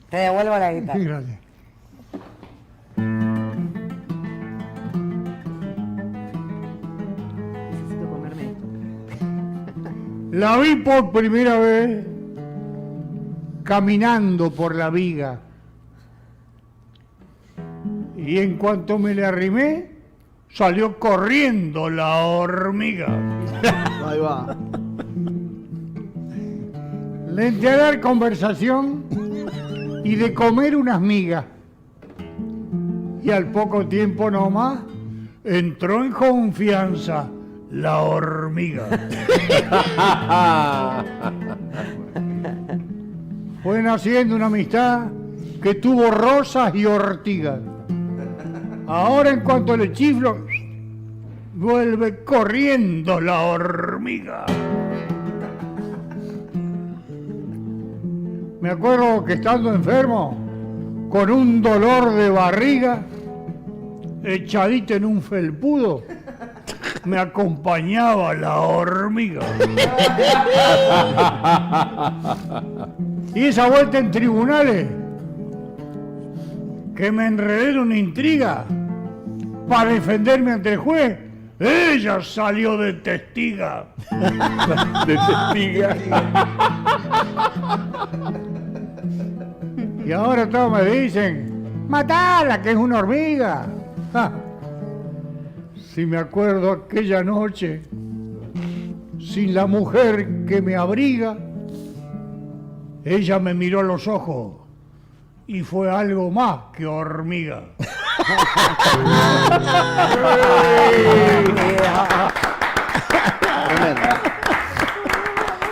Te devuelvo la guitarra. Sí, gracias. Necesito comerme esto. La vi por primera vez caminando por la viga. Y en cuanto me le arrimé, salió corriendo la hormiga. Ahí va. Le enteré conversación y de comer unas migas. Y al poco tiempo nomás entró en confianza la hormiga. Fue naciendo una amistad que tuvo rosas y ortigas. Ahora en cuanto le chiflo, vuelve corriendo la hormiga. Me acuerdo que estando enfermo, con un dolor de barriga, echadito en un felpudo, me acompañaba la hormiga. Y esa vuelta en tribunales, que me enredé en una intriga para defenderme ante el juez, ella salió de testiga. De testiga. Y ahora todos me dicen, matala, que es una hormiga. Ja. Si me acuerdo aquella noche, sin la mujer que me abriga, ella me miró a los ojos y fue algo más que hormiga.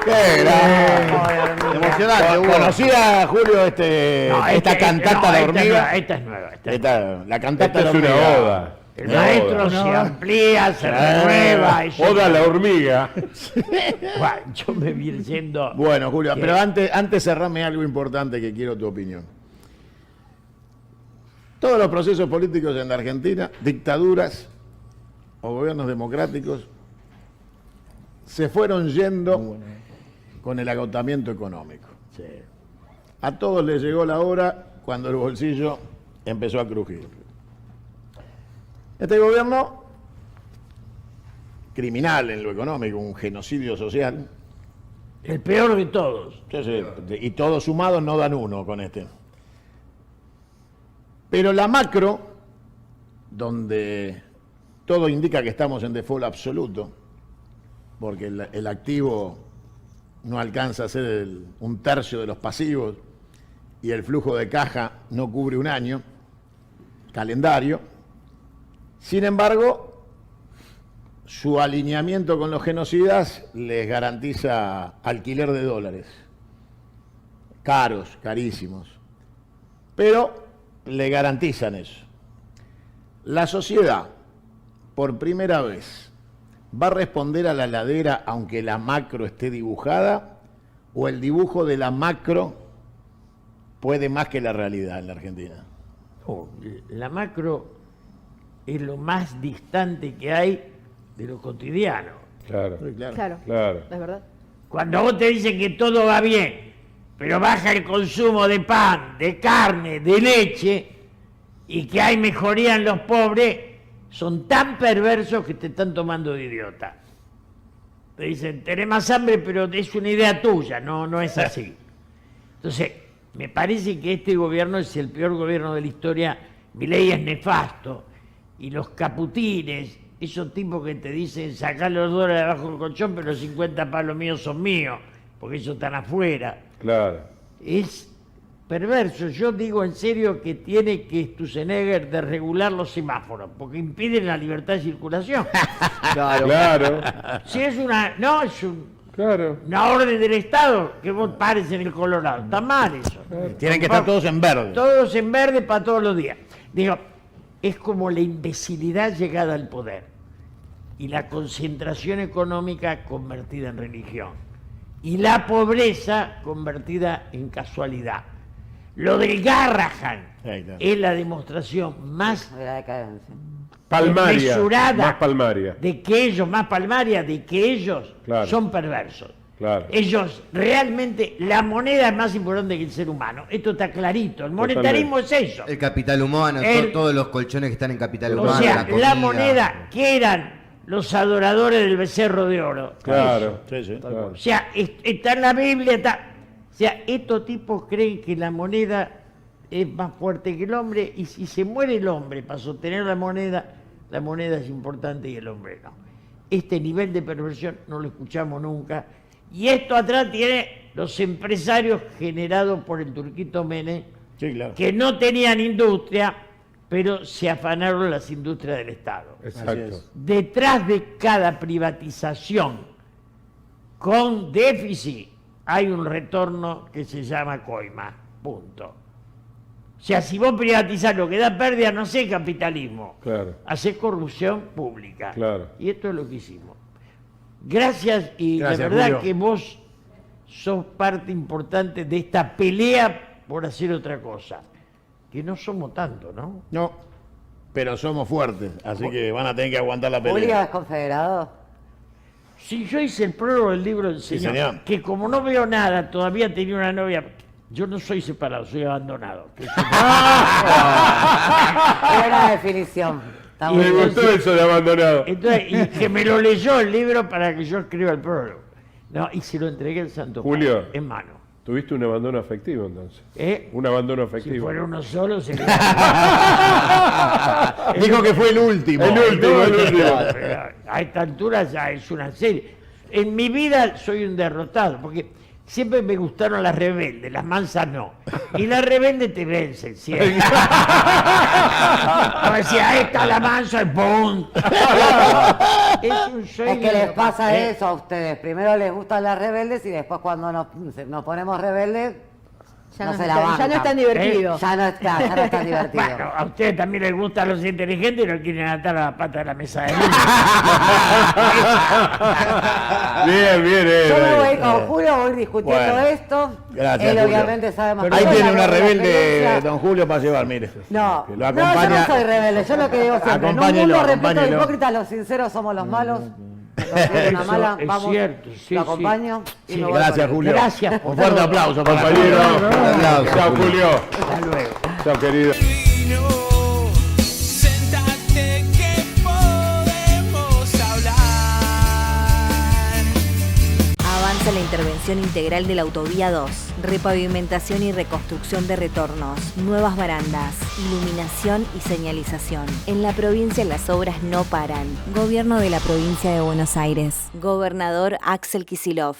¡Qué grande! Emocionante. ¿Conocía, Julio, esta cantata de hormiga? Esta es nueva. La cantata Esta de es una hormiga. oda. El maestro se amplía, se renueva. Oda a la hormiga. Bueno, yo me vi diciendo... Bueno, Julio, pero antes cerrame algo importante que quiero tu opinión. Todos los procesos políticos en la Argentina, dictaduras o gobiernos democráticos, se fueron yendo con el agotamiento económico. Sí. A todos les llegó la hora cuando el bolsillo empezó a crujir. Este gobierno, criminal en lo económico, un genocidio social. El peor de todos. Sí, sí, y todos sumados no dan uno con este. Pero la macro, donde todo indica que estamos en default absoluto, porque el activo no alcanza a ser un tercio de los pasivos y el flujo de caja no cubre un año, calendario. Sin embargo, su alineamiento con los genocidas les garantiza alquiler de dólares, caros, carísimos, pero le garantizan eso. La sociedad, por primera vez, ¿va a responder a la ladera aunque la macro esté dibujada? ¿O el dibujo de la macro puede más que la realidad en la Argentina? No, la macro es lo más distante que hay de lo cotidiano. Claro. Claro, es verdad. Cuando vos te dicen que todo va bien, pero baja el consumo de pan, de carne, de leche, y que hay mejoría en los pobres, son tan perversos que te están tomando de idiota. Te dicen, tenés más hambre, pero es una idea tuya, no es así. Entonces, me parece que este gobierno es el peor gobierno de la historia. Milei es nefasto, y los caputines, esos tipos que te dicen, sacá los dólares debajo del colchón, pero los 50 palos míos son míos, porque ellos están afuera. Claro. Es perverso. Yo digo en serio que tiene que Sturzenegger desregular los semáforos, porque impiden la libertad de circulación. Claro. Si es una... No, es Claro. una orden del Estado que vos pares en el Colorado. Está mal eso. Tienen que estar todos en verde. Todos en verde para todos los días. Digo, es como la imbecilidad llegada al poder y la concentración económica convertida en religión y la pobreza convertida en casualidad. Lo del Garrahan es la demostración más Palmaria, desmesurada más palmaria. de que ellos, más palmaria, de que ellos Claro. son perversos. Claro. Ellos realmente, la moneda es más importante que el ser humano. Esto está clarito. El monetarismo es eso. El capital humano, todos los colchones que están en capital humano. O sea, la comida. la moneda que eran los adoradores del becerro de oro. Claro. O sea, está en la Biblia, o sea, estos tipos creen que la moneda es más fuerte que el hombre y si se muere el hombre para sostener la moneda es importante y el hombre no. Este nivel de perversión no lo escuchamos nunca. Y esto atrás tiene los empresarios generados por el Turquito Menem, que no tenían industria, pero se afanaron las industrias del Estado. Exacto. Detrás de cada privatización con déficit hay un retorno que se llama coima. Punto. O sea, si vos privatizás lo que da pérdida, no sé capitalismo. Claro. Hacés corrupción pública. Claro. Y esto es lo que hicimos. Gracias y Gracias, la verdad Julio. que vos sos parte importante de esta pelea por hacer otra cosa. Que no somos tanto, ¿no? No, pero somos fuertes, así que van a tener que aguantar la Julio pelea. es confederado. Si yo hice el prólogo del libro del Sí, Señor, señor. que como no veo nada, todavía tenía una novia. Yo no soy separado, soy abandonado. Buena definición. Está Y muy Me bien. gustó eso de abandonado. Entonces, y que me lo leyó el libro para que yo escriba el prólogo. No, y se lo entregué al Santo Julio. Padre, en mano. Tuviste un abandono afectivo entonces. Un abandono Si afectivo. fuera uno solo, sería... Dijo que fue el último. El último. A esta altura ya es una serie. En mi vida soy un derrotado, porque siempre me gustaron las rebeldes, las mansas no. Y las rebeldes te vencen siempre. A ver si ahí está la mansa y ¡pum! Es un sueño. Es que les pasa ¿eh? eso a ustedes. Primero les gustan las rebeldes y después cuando nos ponemos rebeldes, Ya no no se es la tan- bancan. ya no es tan divertido. Ya no es tan divertido. Bueno, a ustedes también les gustan los inteligentes y no quieren atar a la pata de la mesa de luz. Bien, bien, Yo me voy con Julio, voy discutiendo Bueno. esto. Gracias, Él Julio. obviamente sabe más. Ahí que yo, tiene la una rebelde, experiencia. don Julio, para llevar, mire. No, Que lo no, yo acompaña. no soy rebelde, yo lo que digo siempre, en un Acompáñelo, mundo repleto de acompáñelo. hipócritas, los sinceros somos los malos. Entonces, una Eso mala, es vamos, cierto, sí, lo sí. acompaño y Sí, me voy con Gracias, él. Julio. Gracias por Un fuerte todo. aplauso, compañero. Compañero. Chao, Julio. Hasta luego. Chao, querido. Vino, sentate que podemos hablar. Avanza la intervención integral de la Autovía 2. Repavimentación y reconstrucción de retornos. Nuevas barandas. Iluminación y señalización. En la provincia las obras no paran. Gobierno de la provincia de Buenos Aires. Gobernador Axel Kicillof.